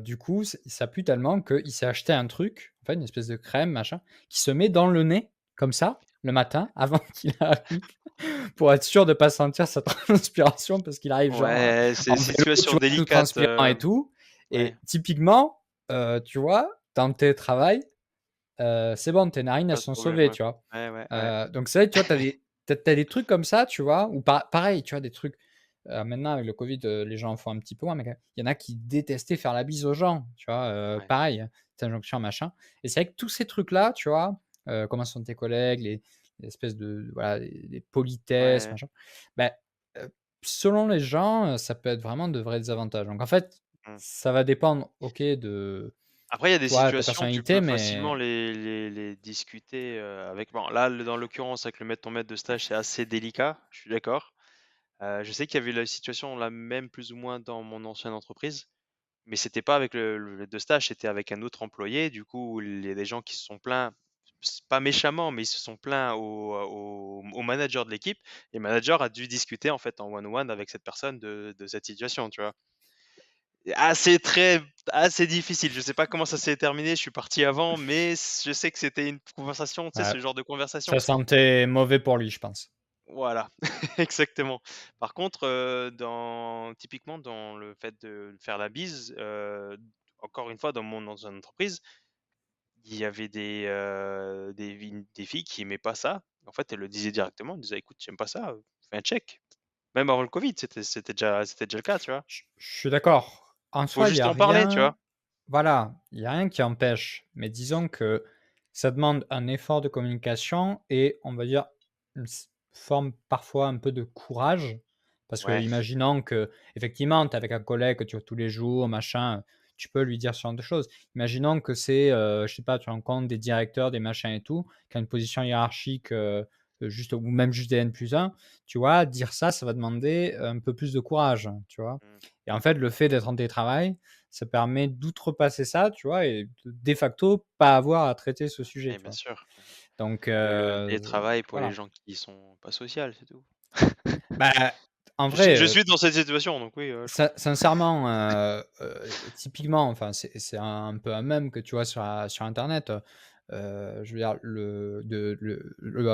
du coup, ça pue tellement qu'il s'est acheté un truc, en fait, une espèce de crème, machin, qui se met dans le nez, comme ça le matin avant qu'il arrive pour être sûr de pas sentir sa transpiration parce qu'il arrive genre, Ouais, c'est en une vélo, tu situation vois? Tout délicate, transpirant et tout ouais, et typiquement, tu vois, dans le télétravail, c'est bon, tes narines, elles pas de sont problème, sauvées, ouais. tu vois? Ouais, ouais, ouais. Donc c'est vrai, tu vois, tu as des trucs comme ça, tu vois? Ou pareil, tu vois, des trucs, maintenant avec le covid, les gens en font un petit peu moins, mais quand même, il y en a qui détestaient faire la bise aux gens, tu vois? Ouais, Pareil, petite injonction, machin et c'est vrai que tous ces trucs-là, tu vois? Comment sont tes collègues, les espèces de voilà, les politesses, ouais, machin, bah, heu, selon les gens, ça peut être vraiment de vrais désavantages. Donc en fait, mmh. ça va dépendre, OK, de Après, il y a des toi, ta situations, tu personnalité, peux facilement mais les discuter, avec bon, là, le dans l'occurrence, avec le maître ton maître de stage, c'est assez délicat, je suis d'accord. Je sais qu'il y avait la situation la même plus ou moins dans mon ancienne entreprise, mais c'était pas avec le maître de stage, c'était avec un autre employé. Du coup, il y a des gens qui se sont plaints, pas méchamment, mais ils se sont plaints au manager de l'équipe et le manager a dû discuter, en fait, en one on one avec cette personne de cette situation, tu vois? Et assez difficile. Je sais pas comment ça s'est terminé, je suis parti avant, mais je sais que c'était une conversation, tu sais, ouais, ce genre de conversation. ça sentait mauvais pour lui, je pense. Voilà, exactement. Par contre, typiquement dans le fait de faire la bise, encore une fois dans mon ancienne entreprise, il y avait des filles qui aimaient pas ça. En fait, elles le disaient directement, elles disaient: «Écoute, j'aime pas ça, fais un check». Même avant le covid, c'était déjà le cas, tu vois? Je suis d'accord. En Faut soi, il y juste a en parler, tu rien vois? voilà, il y a rien qui empêche, mais disons que ça demande un effort de communication et on va dire une forme parfois un peu de courage. Parce que Ouais. imaginons que effectivement tu es avec un collègue que tu vois tous les jours, machin, tu peux lui dire ce genre de choses. Imaginons que c'est, je sais pas, tu rencontres des directeurs, des machins et tout, qui ont une position hiérarchique, juste ou même juste des N+1, tu vois? Dire ça, ça va demander un peu plus de courage, tu vois? Mmh. Et en fait, le fait d'être en télétravail, ça permet d'outrepasser ça, tu vois? Et de facto, pas avoir à traiter ce sujet, Et tu bien vois? sûr. Donc Le télétravail pour les voilà. gens qui sont pas social, c'est tout. Bah, en Je suis vrai, je suis dans cette situation, donc oui, je comprends. sincèrement, typiquement, enfin, c'est un peu un mème que tu vois sur internet, je veux dire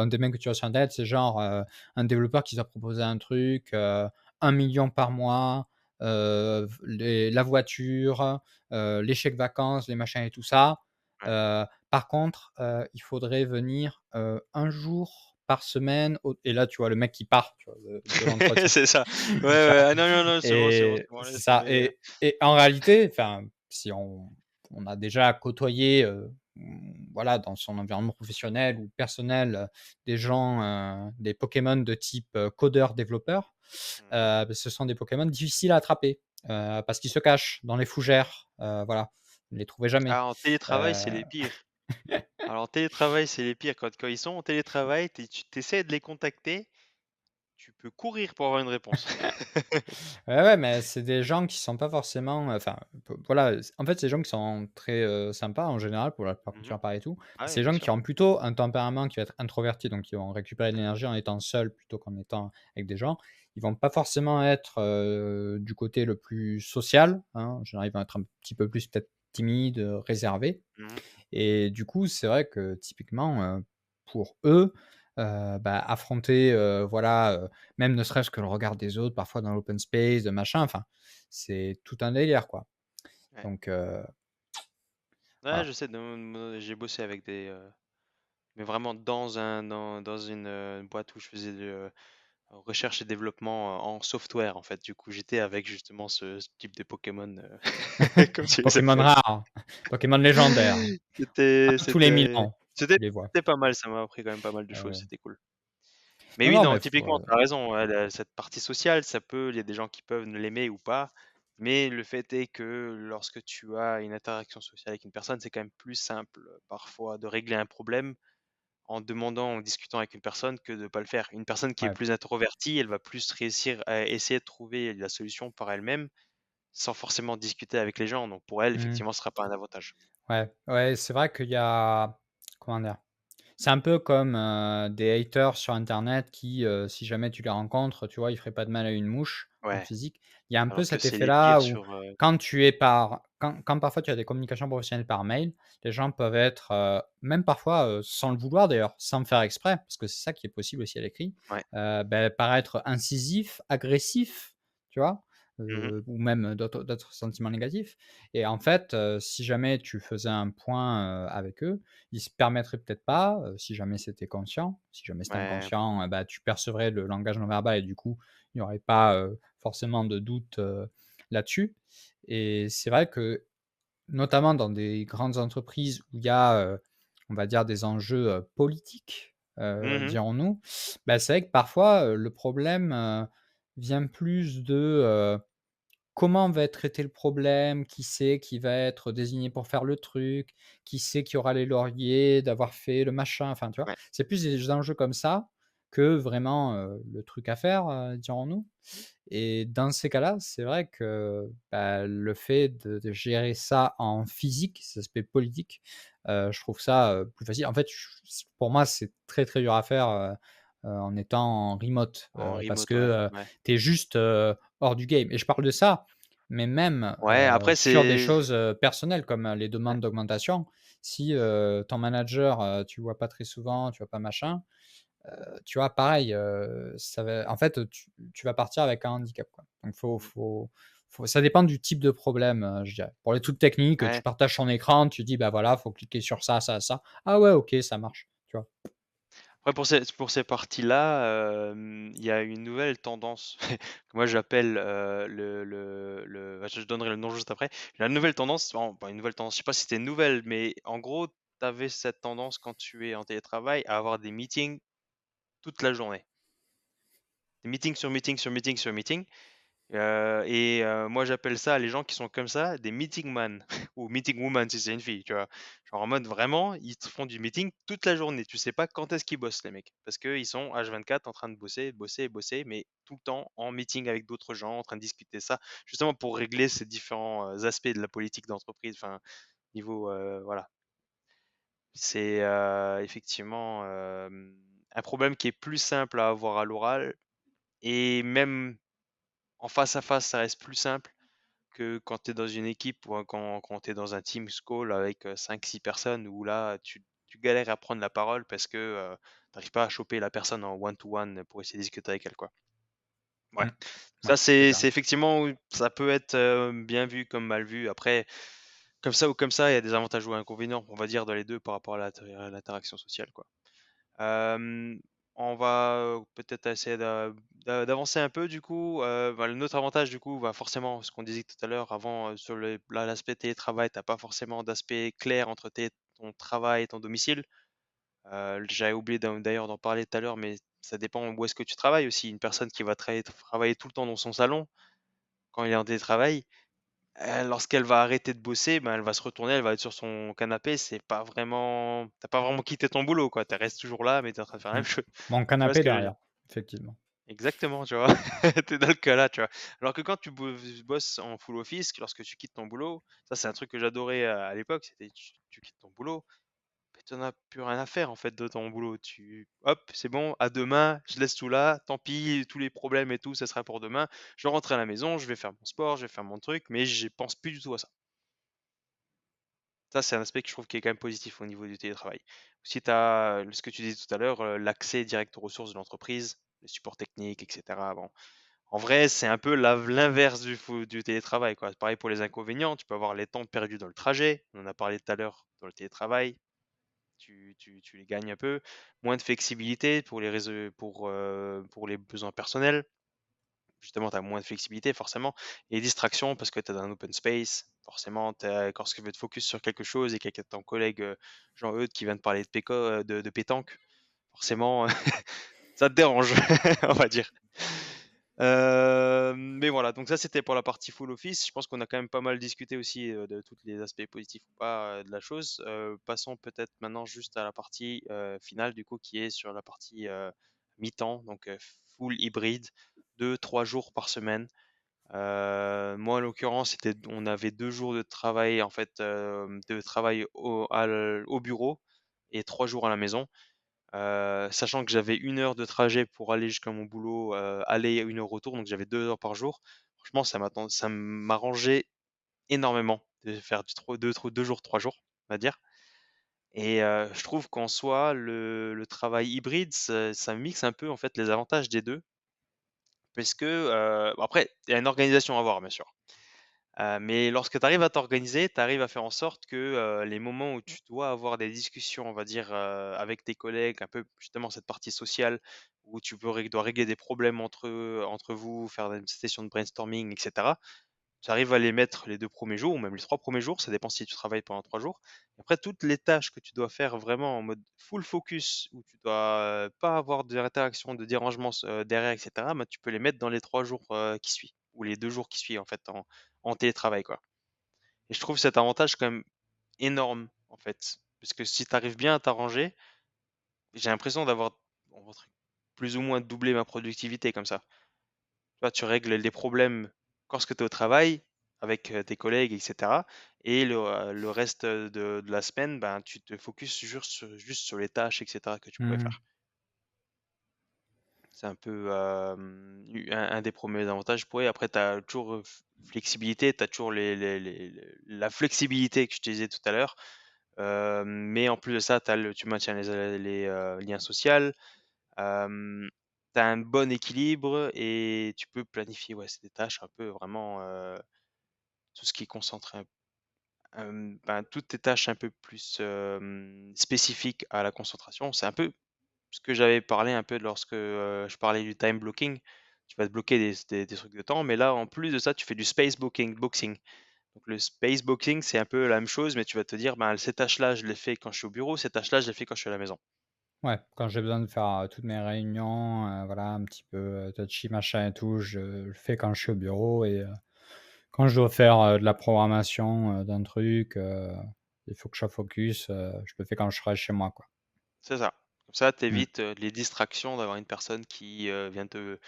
un des mecs que tu vois sur internet, c'est genre, un développeur qui t'a proposé un truc, 1 000 000 par mois, la voiture, les chèques vacances, les machins et tout ça. Ouais. Par contre, il faudrait venir, 1 jour par semaine au et là, tu vois le mec qui part, tu vois, de l'entretien. C'est ça. Ouais, ouais. Ah non, non, non, Et c'est bon, c'est laisse ça tomber, et en réalité, enfin, si on a déjà côtoyé, voilà, dans son environnement professionnel ou personnel, des gens, des Pokémon de type, codeur-développeur, Mmh. bah, ce sont des Pokémon difficiles à attraper, parce qu'ils se cachent dans les fougères, voilà. Vous ne les trouvez jamais. Ah, en télétravail, c'est Heu les pires. Alors en télétravail, c'est les pires quand ils sont en télétravail, tu essaies de les contacter, tu peux courir pour avoir une réponse. Ouais, ouais, mais c'est des gens qui sont pas forcément, enfin, voilà, en fait, c'est des gens qui sont très, sympas en général pour la plupart quand Mmh tu mh. leur parles et tout. Ah C'est oui, des bien gens sûr. qui ont plutôt un tempérament qui va être introverti, donc qui vont récupérer de l'énergie en étant seuls plutôt qu'en étant avec des gens. Ils vont pas forcément être, du côté le plus social, hein. En général, ils vont être un petit peu plus peut-être timides, réservés. Mmh mh. Et du coup, c'est vrai que typiquement, pour eux, bah, affronter, voilà, même ne serait-ce que le regard des autres, parfois dans l'open space, de machin, enfin, c'est tout un délire, quoi. Ouais. Donc Ouais, voilà. je sais, j'ai bossé avec mais vraiment dans une, boîte où je faisais de recherche et développement, en software, en fait. Du coup, j'étais avec justement ce type de Pokémon, comme tu les Pokémon appelles. rare, Pokémon légendaire, C'était tous les 1000 c'était ans, c'était tu les vois. c'était pas mal, ça m'a appris quand même pas mal de choses, Heu, c'était cool. Mais non, oui, non, non, mais faut, typiquement, tu as raison, ouais, cette partie sociale, il y a des gens qui peuvent ne l'aimer ou pas, mais le fait est que lorsque tu as une interaction sociale avec une personne, c'est quand même plus simple, parfois de régler un problème en demandant, en discutant avec une personne que de pas le faire. Une personne qui est ouais. plus introvertie, elle va plus réussir à essayer de trouver la solution par elle-même, sans forcément discuter avec les gens. Donc pour elle, Mmh. effectivement, ce sera pas un avantage. Ouais, ouais, c'est vrai qu'il y a comment dire? C'est un peu comme, des haters sur internet qui, si jamais tu les rencontres, tu vois, ils feraient pas de mal à une mouche en Ouais, physique. Il y a un peu alors que cet c'est les pires effet-là où sur, quand parfois tu as des communications professionnelles par mail, les gens peuvent être, même parfois, sans le vouloir d'ailleurs, sans le faire exprès, parce que c'est ça qui est possible aussi à l'écrit, ouais. paraître incisif, agressif, tu vois? Mmh. Ou même d'autres sentiments négatifs et en fait, si jamais tu faisais un point, avec eux, ils se permettraient peut-être pas, si jamais c'était conscient. Si jamais c'était Ouais. inconscient, tu percevrais le langage non verbal et du coup, il n'y aurait pas, forcément de doute, là-dessus et c'est vrai que, notamment dans des grandes entreprises où il y a, on va dire des enjeux, politiques, Mmh. dirons-nous, c'est vrai que parfois, le problème, vient plus de, comment va être traité le problème? Qui c'est qui va être désigné pour faire le truc? Qui c'est qui aura les lauriers d'avoir fait le machin? Enfin, tu vois? Ouais. C'est plus des enjeux comme ça que vraiment, le truc à faire, dirons-nous et dans ces cas-là, c'est vrai que, le fait de gérer ça en physique, cet aspect politique, je trouve ça, plus facile. En fait, pour moi, c'est très, très dur à faire, en étant en remote, En parce remote, que, ouais, ouais. tu es juste, hors du game et je parle de ça, mais même, Ouais, après sur des c'est choses, personnelles comme, les ouais, demandes d'augmentation. Si, ton manager, tu le vois pas très souvent, tu vois pas machin, tu vois, pareil, ça va en fait, tu vas partir avec un handicap, quoi. Donc mmh, ça dépend du type de problème, je dirais. Pour les trucs techniques, tu ouais. partages ton écran, tu dis: «Bah, voilà, faut cliquer sur ça, ça, ça». «Ah ouais, OK, ça marche», tu vois? Après pour ces parties-là, il y a une nouvelle tendance que moi j'appelle, bah, je donnerai le nom juste après. La nouvelle tendance, bon, pas une nouvelle tendance, je sais pas si c'était une nouvelle, mais en gros, tu avais cette tendance quand tu es en télétravail à avoir des meetings toute la journée. Des meetings sur meetings sur meetings sur meetings. Moi j'appelle ça, les gens qui sont comme ça, des meeting man ou meeting woman si c'est une fille, tu vois? Genre en mode vraiment, ils te font du meeting toute la journée. Tu sais pas quand est-ce qu'ils bossent les mecs, parce qu'ils sont H24 en train de bosser, bosser, bosser, mais tout le temps en meeting avec d'autres gens, en train de discuter ça, justement pour régler ces différents, aspects de la politique d'entreprise, enfin niveau, voilà. C'est, effectivement, un problème qui est plus simple à avoir à l'oral et même en face à face, ça reste plus simple que quand tu es dans une équipe ou quand tu es dans un Teams call avec, 5-6 personnes où là, tu galères à prendre la parole parce que, tu pas à choper la personne en one to one pour essayer de discuter avec elle, quoi. Ouais, Mmh. Ouais, ça c'est c'est clair. c'est effectivement où ça peut être, bien vu comme mal vu. Après, comme ça ou comme ça, il y a des avantages ou inconvénients, on va dire, dans les 2 par rapport à l'interaction sociale, quoi. Hem, on va, peut-être essayer d'avancer un peu du coup, bah, notre avantage du coup, bah, forcément, ce qu'on disait tout à l'heure avant, sur l'aspect télétravail, tu as pas forcément d'aspect clair entre ton travail et ton domicile. J'avais oublié d'ailleurs d'en parler tout à l'heure, mais ça dépend où est-ce que tu travailles aussi. Une personne qui va travailler tout le temps dans son salon, quand il est en télétravail, lorsqu'elle va arrêter de bosser, ben, elle va se retourner, elle va être sur son canapé, c'est pas vraiment tu pas vraiment quitté ton boulot, quoi. Tu restes toujours là, mais tu es en train de faire la Mmh. même chose. Mon Tu vois ce canapé que je veux dire? derrière, effectivement. Exactement, tu vois? Tu es dans le cas là, tu vois? Alors que quand tu bosses en full office, que lorsque tu quittes ton boulot, ça c'est un truc que j'adorais, à l'époque, c'était tu quittes ton boulot, mais tu en as plus rien à faire en fait de ton boulot. Hop, c'est bon, à demain, je laisse tout là, tant pis, tous les problèmes et tout, ça sera pour demain. Je rentre à la maison, je vais faire mon sport, je vais faire mon truc, mais je pense plus du tout à ça. Ça, c'est un aspect que je trouve qui est quand même positif au niveau du télétravail. Si tu as, ce que tu disais tout à l'heure, l'accès direct aux ressources de l'entreprise, les supports techniques, et cetera. Bon, en vrai, c'est un peu l'inverse du télétravail, quoi. Pareil pour les inconvénients, tu peux avoir les temps perdus dans le trajet, on en a parlé tout à l'heure dans le télétravail, tu les gagnes un peu. Moins de flexibilité pour les réseaux, pour les besoins personnels. Justement, tu as moins de flexibilité forcément et distraction parce que tu es dans un open space. Forcément, lorsque tu veux te focus sur quelque chose et qu'il y a ton collègue, Jean-Eudes qui vient de parler de pétanque, forcément, ça te dérange, on va dire. Mais voilà, donc ça, c'était pour la partie full office. Je pense qu'on a quand même pas mal discuté aussi, de tous les aspects positifs ou pas, de la chose. Passons peut-être maintenant juste à la partie, finale du coup qui est sur la partie, mi-temps, donc full hybride, 2-3 jours par semaine. Moi, en l'occurrence, on avait 2 jours de travail en fait, de travail au bureau et 3 jours à la maison. sachant que j'avais 1 heure de trajet pour aller jusqu'à mon boulot, aller et 1 heure retour, donc j'avais 2 heures par jour. Franchement, ça m'arrangeait énormément de faire du tro 2 jours, 3 jours, on va dire. Et je trouve qu'en soi, le travail hybride, ça mixe un peu, en fait, les avantages des 2 parce que, bon après, il y a une organisation à avoir, bien sûr. Mais lorsque tu arrives à t'organiser, tu arrives à faire en sorte que, les moments où tu dois avoir des discussions, on va dire, avec tes collègues, un peu justement cette partie sociale où tu dois régler des problèmes entre vous, faire une session de brainstorming et cetera. Tu arrives à les mettre les 2 premiers jours ou même les 3 premiers jours, ça dépend si tu travailles pendant 3 jours. Après toutes les tâches que tu dois faire vraiment en mode full focus, où tu dois, pas avoir d'interaction, de dérangement derrière et cetera, bah, tu peux les mettre dans les 3 jours, qui suivent ou les 2 jours qui suivent en fait en télétravail, quoi. Et je trouve cet avantage quand même énorme, en fait. Parce que si tu arrives bien à t'arranger, j'ai l'impression d'avoir en vrai plus ou moins doublé ma productivité comme ça. Tu vois, tu règles les problèmes lorsque tu es au travail avec, tes collègues et cetera et le reste, de la semaine, ben, tu te focuses juste sur les tâches et cetera que tu pouvais Mmh. faire. C'est un peu, un des premiers avantages pour eux. Après tu as toujours, flexibilité, tu as toujours la flexibilité que je te disais tout à l'heure, mais en plus de ça, tu maintiens les liens social. Tu as un bon équilibre et tu peux planifier, ouais, c'est des tâches un peu vraiment, tout ce qui est concentré ben, toutes tes tâches un peu plus, spécifiques à la concentration. C'est un peu ce que j'avais parlé un peu lorsque, je parlais du time blocking. Tu vas te bloquer des trucs de temps, mais là, en plus de ça, tu fais du space boxing. Donc le space boxing, c'est un peu la même chose, mais tu vas te dire: «Ben, ces tâches-là, je les fais quand je suis au bureau, ces tâches-là, je les fais quand je suis à la maison». Ouais, quand j'ai besoin de faire, toutes mes réunions, voilà, un petit peu, touchy machin et tout, je le fais quand je suis au bureau et quand je dois faire, de la programmation, d'un truc, il faut que je sois focus, je le fais quand je serai chez moi, quoi. C'est ça. Comme ça, tu Mmh, évites, les distractions d'avoir une personne qui, vient te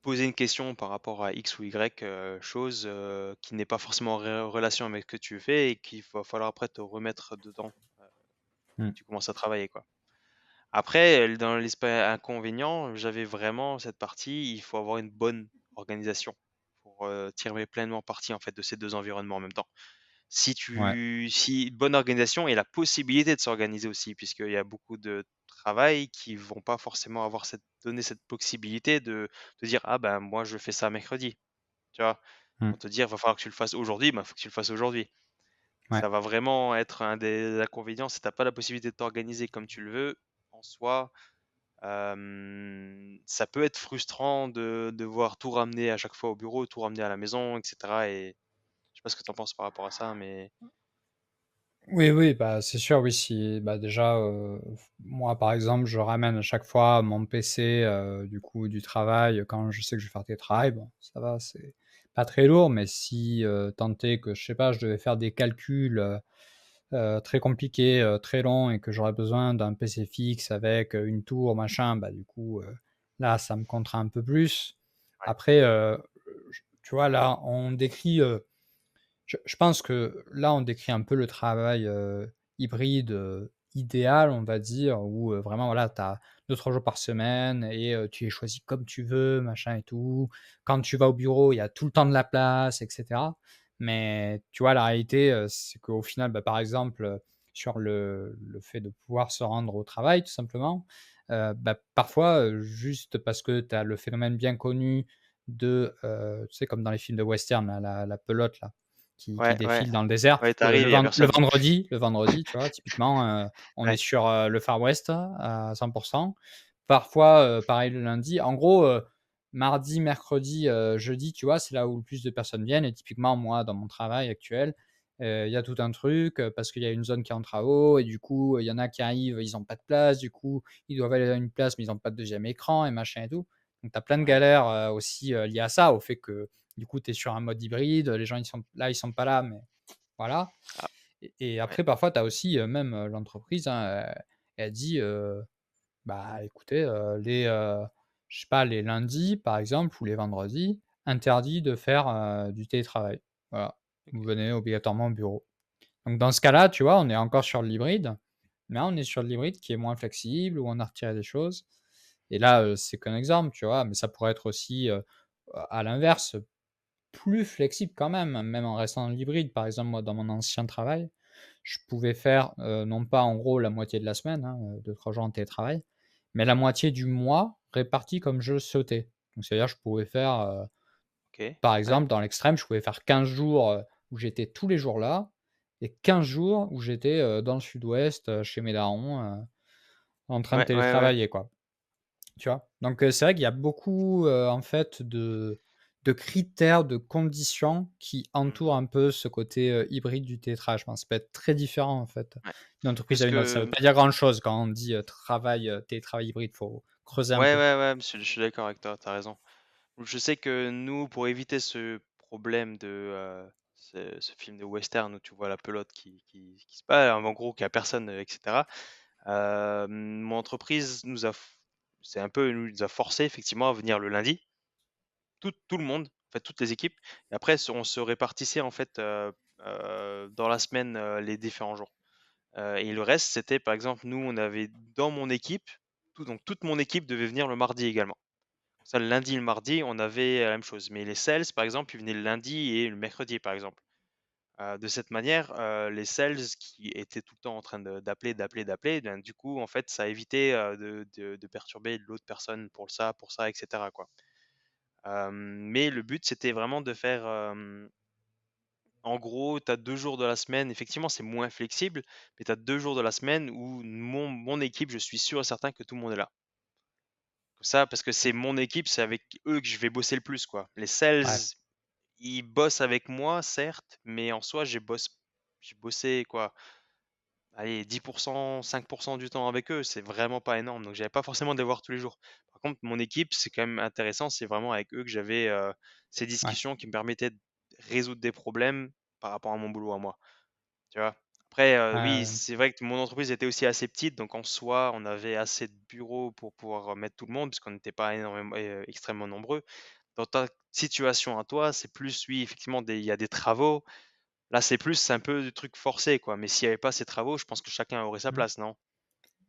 poser une question par rapport à X ou Y, chose, qui n'est pas forcément en relation avec ce que tu fais et qu'il va falloir après te remettre dedans, mmh, tu commences à travailler, quoi. Après, dans l'aspect inconvénient, j'avais vraiment cette partie, il faut avoir une bonne organisation pour, tirer pleinement parti, en fait, de ces 2 environnements en même temps. ouais, Si bonne organisation et la possibilité de s'organiser aussi, puisqu'il y a beaucoup de travail qui vont pas forcément avoir donner cette possibilité de dire: «Ah ben, moi je fais ça mercredi», tu vois? Ils mmh, vont te dire: «Va falloir que tu le fasses aujourd'hui», ben, faut que tu le fasses aujourd'hui. ouais. Ça va vraiment être un des inconvénients si tu as pas la possibilité de t'organiser comme tu le veux, en soi, ça peut être frustrant de devoir tout ramener à chaque fois au bureau, tout ramener à la maison et cetera et je sais pas ce que tu en penses par rapport à ça, mais Oui, oui, bah, c'est sûr, oui, si bah, déjà, moi, par exemple, je ramène à chaque fois mon PC, du coup, du travail, quand je sais que je vais faire télétravail, bon, ça va, c'est pas très lourd, mais si, tant est que, je sais pas, je devais faire des calculs, très compliqués, très longs et que j'aurais besoin d'un PC fixe avec, une tour, machin, bah, du coup, là, ça me contraint un peu plus. ouais. Après, j tu vois, là, on décrit, je pense que là, on décrit un peu le travail, hybride, idéal, on va dire, où, vraiment, voilà, tu as 2-3 jours par semaine et tu es choisi comme tu veux, machin et tout. Quand tu vas au bureau, il y a tout le temps de la place et cetera. Mais tu vois, la réalité, c'est qu'au final, bah, par exemple, sur le fait de pouvoir se rendre au travail, tout simplement, bah, parfois, juste parce que tu as le phénomène bien connu de, tu sais, comme dans les films de western, là, la pelote, là qui Ouais, ouais. défilent dans le désert. Ouais, tu arrives, il y a personne. Le vendredi, tu vois, typiquement, on est Ouais, sur, le Far West à 100. Parfois, pareil le lundi. En gros, mardi, mercredi, jeudi, tu vois, c'est là où le plus de personnes viennent et typiquement, moi, dans mon travail actuel, il y a tout un truc, parce qu'il y a une zone qui est en travaux et du coup, il y en a qui arrivent, ils ont pas de place, du coup, ils doivent aller à une place, mais ils ont pas de deuxième écran et machin et tout. Donc tu as plein de ouais. galères, aussi, liées à ça, au fait que du coup, tu es sur un mode hybride, les gens ils sont pas là, mais voilà. Ah, Et ouais. après parfois tu as aussi, même, l'entreprise, hein, elle dit, bah, écoutez, je sais pas, les lundis par exemple ou les vendredis, interdit de faire, du télétravail. Voilà, vous OK. venez obligatoirement au bureau. Donc dans ce cas-là, tu vois, on est encore sur l'hybride, Mais là, on est sur de l'hybride qui est moins flexible, où on a retiré des choses et là, c'est qu'un exemple, tu vois? Mais ça pourrait être aussi, à l'inverse, plus flexible quand même, même en restant dans l'hybride. Par exemple, moi, dans mon ancien travail, je pouvais faire, non pas en gros la moitié de la semaine, hein, 2-3 jours en télétravail, mais la moitié du mois réparti comme je le souhaitais. Donc c'est-à-dire je pouvais faire, OK, par ouais. exemple, dans l'extrême, je pouvais faire 15 jours, où j'étais tous les jours là et 15 jours où j'étais, dans le sud-ouest, chez mes darons, en train de Ouais, ouais, ouais. télétravailler, quoi. Tu vois? Donc c'est vrai qu'il y a beaucoup, en fait, de critères, de conditions qui entourent Mmh. un peu ce côté, hybride du télétravail. Je pense ça peut être très différent, en fait, Ouais. d'une entreprise Parce à une autre. Ça que veut pas dire grand-chose quand on dit, télétravail hybride, faut creuser un ouais, peu. ouais, ouais, je suis d'accord avec toi, tu as raison. Je sais que nous, pour éviter ce problème de, ce film de western où tu vois la pelote qui se bat, en gros, qu'il y a personne, et cetera. Mon entreprise nous a f c'est un peu nous a forcé effectivement à venir le lundi, tout le monde, en fait, toutes les équipes et après on se répartissait en fait, dans la semaine, les différents jours. Et le reste, c'était par exemple, nous, on avait dans mon équipe, toute mon équipe devait venir le mardi également. Ça, le lundi et le mardi, on avait la même chose. Mais les sales, par exemple, ils venaient le lundi et le mercredi, par exemple. De cette manière, les sales qui étaient tout le temps en train d'appeler, ben, du coup, en fait, ça évitait, de perturber l'autre personne pour ça et cetera, quoi. Mais le but, c'était vraiment de faire, en gros, tu as 2 jours de la semaine, effectivement, c'est moins flexible, mais tu as 2 jours de la semaine où mon équipe, je suis sûr et certain que tout le monde est là. Comme ça, parce que c'est mon équipe, c'est avec eux que je vais bosser le plus, quoi. Les sales, Ouais, ils bossent avec moi, certes, mais en soi, j'ai bossé quoi? Allez 10 5 du temps avec eux, c'est vraiment pas énorme, donc j'avais pas forcément de les voir tous les jours. Par contre, mon équipe, c'est quand même intéressant, c'est vraiment avec eux que j'avais, ces ouais, discussions qui me permettaient de résoudre des problèmes par rapport à mon boulot à moi, tu vois? Après, oui, ouais, c'est vrai que mon entreprise était aussi assez petite, donc en soi, on avait assez de bureaux pour pouvoir, mettre tout le monde puisqu'on n'était pas énormément extrêmement nombreux. Dans ta situation à toi, c'est plus, oui, effectivement, il y a des travaux. Là, c'est un peu du truc forcé, quoi. Mais s'il n'y avait pas ces travaux, je pense que chacun aurait sa mmh. place, non?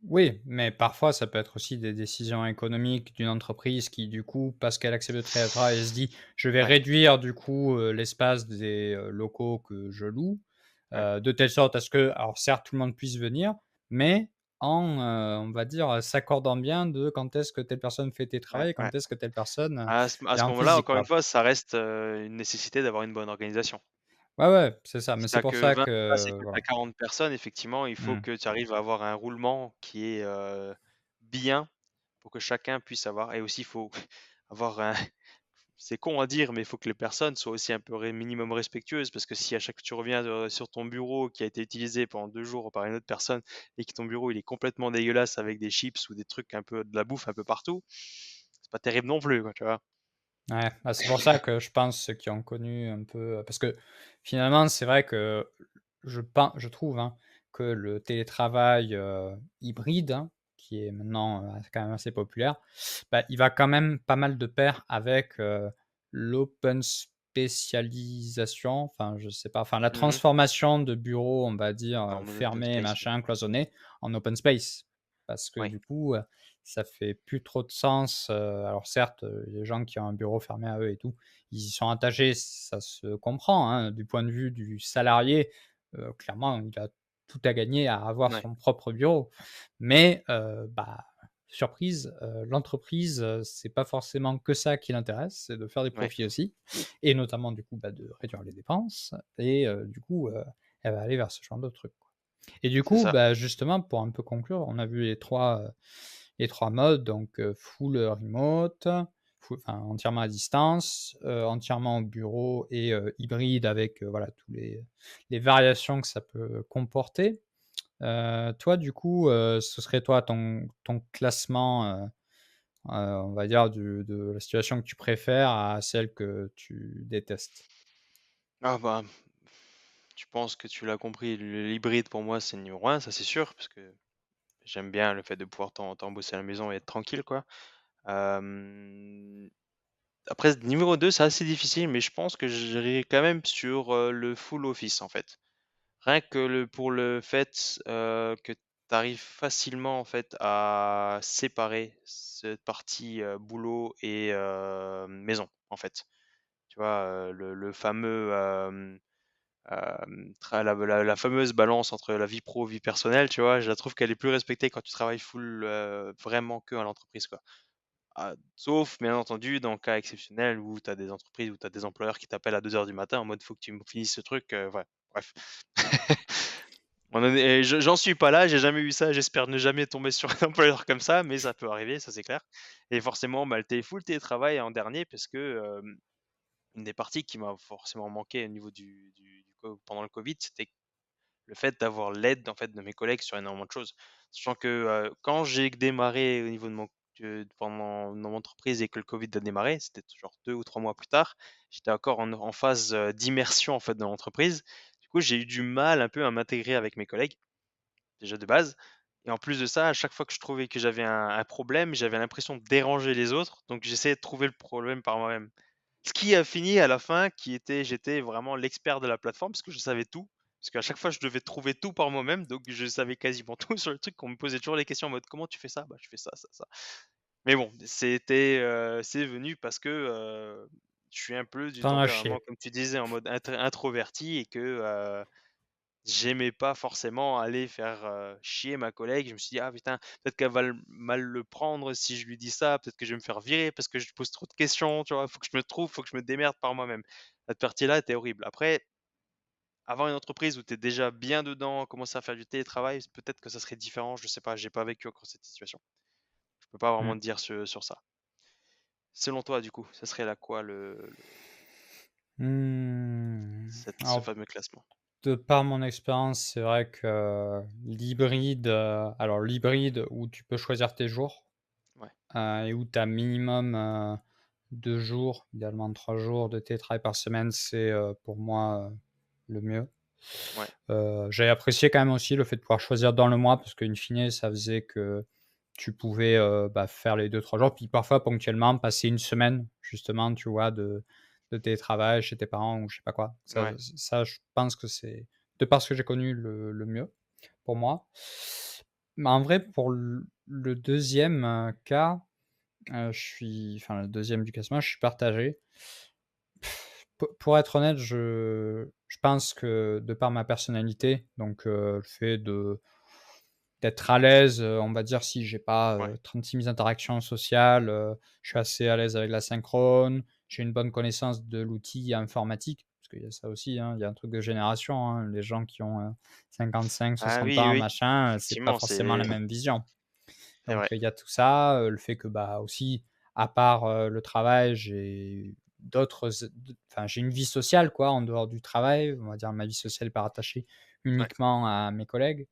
Oui, mais parfois ça peut être aussi des décisions économiques d'une entreprise qui du coup, parce qu'elle accepte le télétravail, elle se dit: «Je vais Ouais, réduire du coup, l'espace des, locaux que je loue», ouais, de telle sorte à ce que alors certes tout le monde puisse venir, mais en, on va dire, s'accordant bien de quand est-ce que telle personne fait ouais, télétravail, ouais. quand est-ce que telle personne, À est ce en moment-là, physique, encore une quoi. fois, ça reste, une nécessité d'avoir une bonne organisation. Ouais, ouais, c'est ça, mais Si tu c'est as pour que ça 20 places et que que tu as voilà. 40 personnes, effectivement, il faut Mmh. que tu arrives à avoir un roulement qui est, bien pour que chacun puisse avoir et aussi il faut avoir un c'est con à dire, mais il faut que les personnes soient aussi un peu minimum respectueuses parce que si à chaque fois tu reviens sur ton bureau qui a été utilisé pendant 2 jours par une autre personne et que ton bureau il est complètement dégueulasse avec des chips ou des trucs un peu de la bouffe un peu partout, c'est pas terrible non plus, quoi, tu vois? Ouais, bah, c'est pour ça que je pense ceux qui ont connu un peu, parce que finalement, c'est vrai que je trouve, hein, que le télétravail, hybride, hein, qui est maintenant, quand même assez populaire, bah, il va quand même pas mal de pair avec, l'open spécialisation, enfin, je sais pas, enfin, la Mmh. transformation de bureaux, on va dire, En open fermés, space, ouais. machin, cloisonnés, en open space. Parce que Oui, du coup, ça fait plus trop de sens, alors certes, les gens qui ont un bureau fermé à eux et tout, ils y sont attachés, ça se comprend, hein. Du point de vue du salarié, clairement, il a tout à gagner à avoir ouais, son propre bureau. Mais, bah, surprise, l'entreprise, c'est pas forcément que ça qui l'intéresse, c'est de faire des ouais, profits aussi et notamment du coup, bah, de réduire les dépenses et du coup, elle va aller vers ce genre de trucs, quoi. Et du c'est coup, ça. bah, justement, pour un peu conclure, on a vu les 3 modes, donc full, remote, enfin entièrement à distance, entièrement au bureau et hybride avec, voilà, tous les variations que ça peut comporter. Toi, du coup, ce serait toi ton classement, on va dire de la situation que tu préfères à celle que tu détestes? Ah bah, je pense que tu l'as compris, l'hybride pour moi, c'est numéro un, ça c'est sûr, parce que j'aime bien le fait de pouvoir temps en temps bosser à la maison et être tranquille, quoi. Hem Après, numéro 2 c'est assez difficile, mais je pense que j'irai quand même sur, le full office, en fait. Rien que pour le fait, que tu facilement, en fait, à séparer cette partie, boulot et maison, en fait. Tu vois, le fameux, la fameuse balance entre la vie pro, vie personnelle, tu vois? Je la trouve qu'elle est plus respectée quand tu travailles full, vraiment que à l'entreprise, quoi. Ah, sauf bien entendu dans le cas exceptionnel où tu as des entreprises, où tu as des employeurs qui t'appellent à 2 heures du matin en mode: «Faut que tu me finisses ce truc», ouais, bref. On en est j'en suis pas là, j'ai jamais eu ça, j'espère ne jamais tomber sur un employeur comme ça, mais ça peut arriver, ça c'est clair. Et forcément, bah, le full télétravail en dernier parce que, une des parties qui m'a forcément manqué au niveau du co pendant le covid, c'était le fait d'avoir l'aide, en fait, de mes collègues sur énormément de choses. Sachant que, quand j'ai démarré au niveau de pendant dans mon entreprise et que le covid a démarré, c'était genre 2 ou 3 mois plus tard, j'étais encore en phase, d'immersion, en fait, dans l'entreprise. Du coup, j'ai eu du mal un peu à m'intégrer avec mes collègues, déjà de base. Et en plus de ça, à chaque fois que je trouvais que j'avais un problème, j'avais l'impression de déranger les autres, donc j'essayais de trouver le problème par moi-même. Ce qui a fini à la fin, j'étais vraiment l'expert de la plateforme parce que je savais tout. Parce qu'à chaque fois, je devais trouver tout par moi-même, donc je savais quasiment tout sur le truc. On me posait toujours les questions en mode: «Comment tu fais ça?» «Bah, je fais ça, ça, ça». Mais bon, c'est venu parce que, je suis un peu du Tu en as tempérament, chié. comme tu disais, en mode introverti et que, j'aimais pas forcément aller faire, chier ma collègue. Je me suis dit: «Ah putain, peut-être qu'elle va mal le prendre si je lui dis ça, peut-être que je vais me faire virer parce que je pose trop de questions», tu vois? Faut que je me démerde par moi-même. Cette partie-là était horrible. Après, avoir une entreprise où tu es déjà bien dedans, commencer à faire du télétravail, peut-être que ça serait différent, je sais pas, j'ai pas vécu encore cette situation. Je peux pas vraiment Mmh. te dire sur ça. Selon toi, du coup, ça serait là quoi Mmh. ce Alors, fameux classement? de par mon expérience, c'est vrai que l'hybride, alors l'hybride où tu peux choisir tes jours, Ouais, et où tu as minimum, 2 jours, idéalement 3 jours de télétravail par semaine, c'est, pour moi, le mieux. ouais, J'ai apprécié quand même aussi le fait de pouvoir choisir dans le mois parce qu'in fine, ça faisait que tu pouvais, bah, faire les 2 3 jours, puis parfois ponctuellement passer une semaine justement, tu vois, de télétravail chez tes parents ou je sais pas quoi. ouais, Ça je pense que c'est, de par ce que j'ai connu, le mieux pour moi. Mais en vrai, pour le 2e, cas, je suis, enfin le deuxième du classement, je suis partagé. Pour être honnête, je pense que de par ma personnalité, donc le fait d'être à l'aise, on va dire, si j'ai pas, ouais, 36 000 interactions sociales, je suis assez à l'aise avec la synchrone, j'ai une bonne connaissance de l'outil informatique, parce qu'il y a ça aussi, hein, il y a un truc de génération, hein. Les gens qui ont, ah 55-60 oui, ans, oui, machin, c'est pas effectivement, forcément la même vision. c'est Donc vrai. il y a tout ça, le fait que, bah, aussi, à part, le travail, j'ai d'autres z d enfin, j'ai une vie sociale, quoi, en dehors du travail. On va dire ma vie sociale est pas rattachée Ouais, uniquement à mes collègues.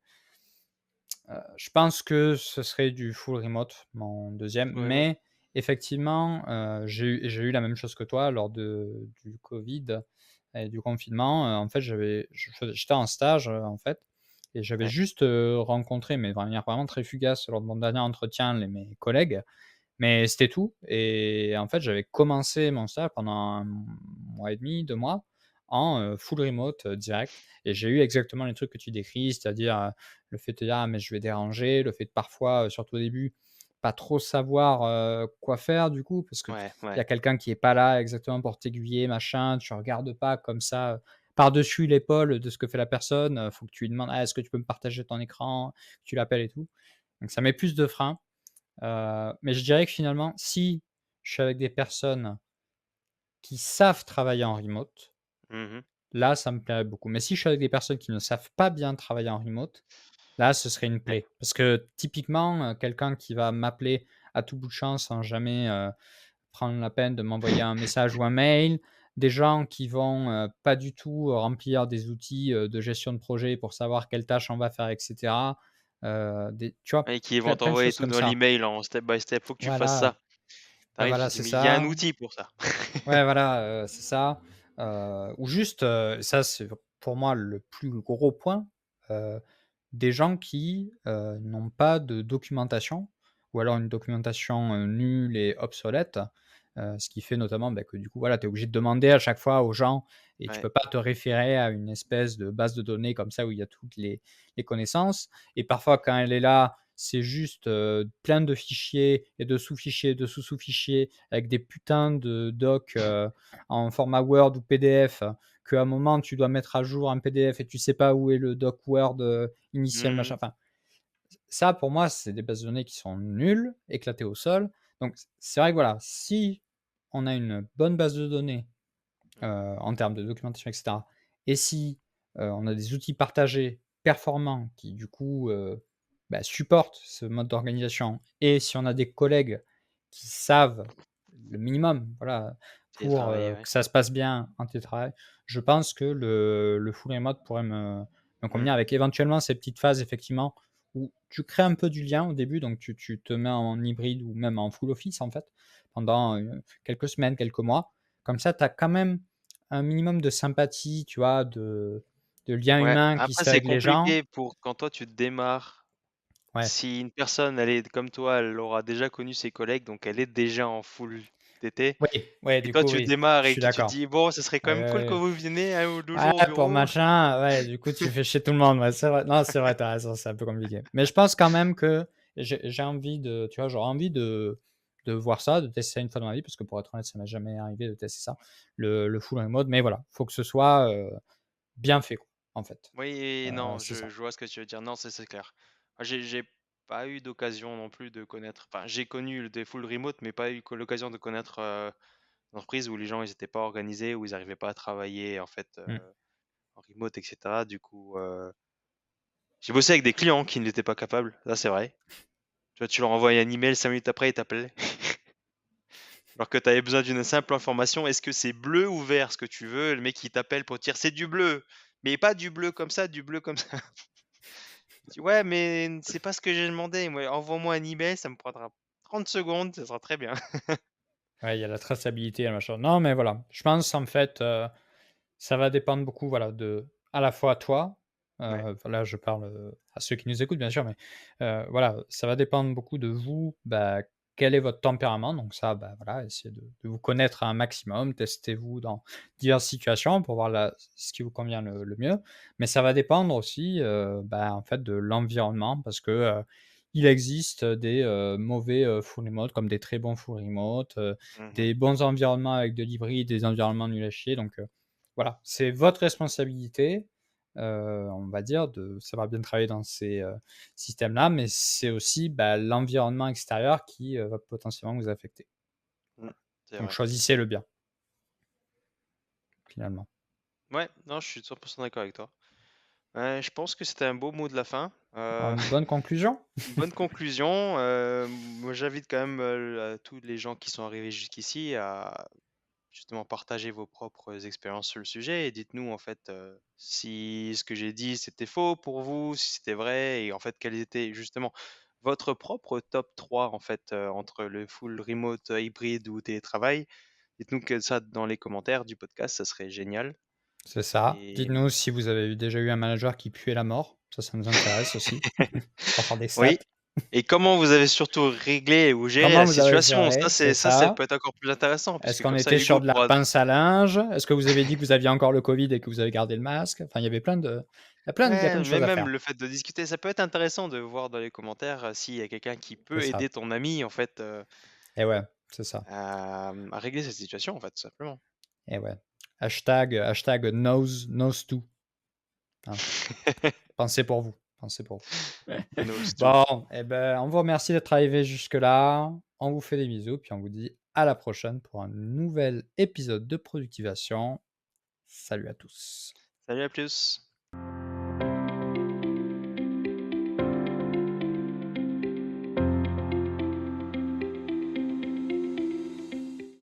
Je pense que ce serait du full remote, mon deuxième. full remote. Mais effectivement, j'ai eu la même chose que toi lors du covid et du confinement. En fait, j'étais en stage, en fait, et j'avais Ouais, juste, rencontré, mais de manière vraiment très fugace lors de mon dernier entretien, mes collègues, mais c'était tout. Et en fait, j'avais commencé mon stage pendant un mois et demi, 2 mois, en, full remote, direct, et j'ai eu exactement les trucs que tu décris, c'est-à-dire, le fait de te dire: «Ah mais je vais déranger», le fait de parfois, surtout au début, pas trop savoir, quoi faire du coup, parce que ouais, il y ouais, a quelqu'un qui est pas là exactement pour t'aiguiller, machin, tu regardes pas comme ça, par-dessus l'épaule de ce que fait la personne, faut que tu lui demandes: «Ah, est-ce que tu peux me partager ton écran?» Tu l'appelles et tout. Donc ça met plus de freins. Mais je dirais que finalement, si je suis avec des personnes qui savent travailler en remote, mmh mh. là, ça me plairait beaucoup. Mais si je suis avec des personnes qui ne savent pas bien travailler en remote, là, ce serait une Ouais, plaie. Parce que typiquement, quelqu'un qui va m'appeler à tout bout de champ sans jamais, prendre la peine de m'envoyer un message ou un mail, des gens qui vont, pas du tout remplir des outils, de gestion de projet pour savoir quelles tâches on va faire et cetera. Des Tu vois? et qui vont Plein de t'envoyer choses tout comme dans ça. l'email en step by step: «Faut que tu fasses Voilà. ça». Tu Ouais, arrives, tu voilà, dis: c'est «Mais il y a un ça. outil pour ça». Ouais, voilà, c'est ça. Ou juste, ça c'est pour moi le plus gros point, heu, des gens qui, n'ont pas de documentation, ou alors une documentation, nulle et obsolète, Ce qui fait notamment, que du coup, voilà, tu es obligé de demander à chaque fois aux gens et tu Ouais. peux pas te référer à une espèce de base de données comme ça où il y a toutes les connaissances et parfois quand elle est là, c'est juste, plein de fichiers et de sous-fichiers, de sous-sous-fichiers avec des putains de docs, en format Word ou PDF, qu'à un moment tu dois mettre à jour un PDF et tu sais pas où est le doc Word, initial machin, Mmh. enfin ça pour moi, c'est des bases de données qui sont nulles, éclatées au sol. Donc c'est vrai que voilà, si on a une bonne base de données, Mmh. en termes de documentation et cetera et si, on a des outils partagés performants qui du coup, supportent ce mode d'organisation et si on a des collègues qui savent le minimum, voilà, pour, Télétravailler, ouais. que ça se passe bien en télétravail, je pense que le full remote pourrait me Mmh. convenir avec éventuellement ces petites phases effectivement où tu crées un peu du lien au début, donc tu te mets en hybride ou même en full office en fait, pendant, quelques semaines, quelques mois. Comme ça, tu as quand même un minimum de sympathie, tu vois, de lien Ouais, humain qui se après fait c'est avec les gens. compliqué pour quand toi tu démarres. Ouais. Si une personne, elle est comme toi, elle aura déjà connu ses collègues, donc elle est déjà en full TT Oui, ouais, et du toi coup, tu oui, démarres je et suis que tu te d'accord. dis: «Bon, ça serait quand Ouais, même cool que ouais, vous veniez 1 ou 2 ouais. jours au Ouais, pour bureau». machin, ouais, du coup, tu fais chier tout le monde, ouais, c'est vrai. Non, c'est vrai, tu as raison, c'est un peu compliqué. Mais je pense quand même que j'ai envie de tu vois, j'aurais envie de voir ça, de tester ça une fois dans ma vie, parce que pour être honnête, ça m'est jamais arrivé de tester ça, le full remote. Mais voilà, faut que ce soit, bien fait, quoi, en fait. Oui, non, C'est ça. je vois ce que tu veux dire. Non, c'est clair. Moi, j'ai pas eu d'occasion non plus de connaître, enfin, j'ai connu des full remote, mais pas eu que l'occasion de connaître, une entreprise où les gens, ils étaient pas organisés, où ils arrivaient pas à travailler, en fait, Mmh. en remote et cetera. Du coup, j'ai bossé avec des clients qui ne l'étaient pas capables, ça c'est vrai. Tu vois, tu leur envoies un email, 5 minutes après, ils t'appellent. Alors que tu avais besoin d'une simple information, est-ce que c'est bleu ou vert ce que tu veux? Le mec il t'appelle pour te dire: «C'est du bleu», mais pas du bleu comme ça, du bleu comme ça. Tu dis: «Ouais, mais c'est pas ce que j'ai demandé, moi, envoie-moi un email, ça me prendra 30 secondes, ça sera très bien». Ouais, il y a la traçabilité, le machin. Non, mais voilà, je pense en fait, ça va dépendre beaucoup, voilà, de à la fois toi, Ouais. là je parle, à ceux qui nous écoutent bien sûr, mais, voilà, ça va dépendre beaucoup de vous, quel est votre tempérament, donc ça, voilà, essayez de vous connaître un maximum, testez-vous dans diverses situations pour voir la ce qui vous convient le mieux. Mais ça va dépendre aussi, en fait, de l'environnement parce que, il existe des, mauvais, full remote comme des très bons full remote, Mmh. des bons environnements avec de l'hybride, des environnements nuls à chier donc voilà, c'est votre responsabilité, on va dire, de savoir bien travailler dans ces, systèmes-là, mais c'est aussi, l'environnement extérieur qui, va potentiellement vous affecter. Mmh. C'est Donc vrai. choisissez le bien, finalement. Ouais, non, je suis 100 d'accord avec toi. Ouais, je pense que c'était un beau mot de la fin. Une bonne conclusion? Une bonne conclusion, moi j'invite quand même, tous les gens qui sont arrivés jusqu'ici à justement partager vos propres expériences sur le sujet et dites-nous en fait, si ce que j'ai dit c'était faux pour vous, si c'était vrai et en fait quels étaient justement votre propre top 3 en fait, entre le full remote, hybride ou télétravail. Dites-nous que ça dans les commentaires du podcast, ça serait génial C'est ça. et Dites-nous si vous avez déjà eu un manager qui puait la mort, ça nous intéresse aussi, pour faire des stats. oui. Et comment vous avez surtout réglé ou géré Comment la vous avez situation? géré? C'est Ça ça. peut être encore plus intéressant Est-ce puisque qu'on comme ça était Hugo sur de la pourra pince à linge? Est-ce que vous avez dit que vous aviez encore le covid et que vous avez gardé le masque? Enfin, il y avait il y a plein ouais, de mais choses à même faire. le fait de discuter, ça peut être intéressant de voir dans les commentaires, s'il y a quelqu'un qui C'est peut ça. aider ton ami en fait, Et ouais, c'est ça. à régler cette situation en fait, tout simplement. Et ouais. Hashtag knows to, hein. Pensez pour vous, pensez pour vous. Knows too. Bon, et ben, on vous remercie d'être arrivés jusque-là. On vous fait des bisous, puis on vous dit à la prochaine pour un nouvel épisode de Productivation. Salut à tous. Salut, à plus.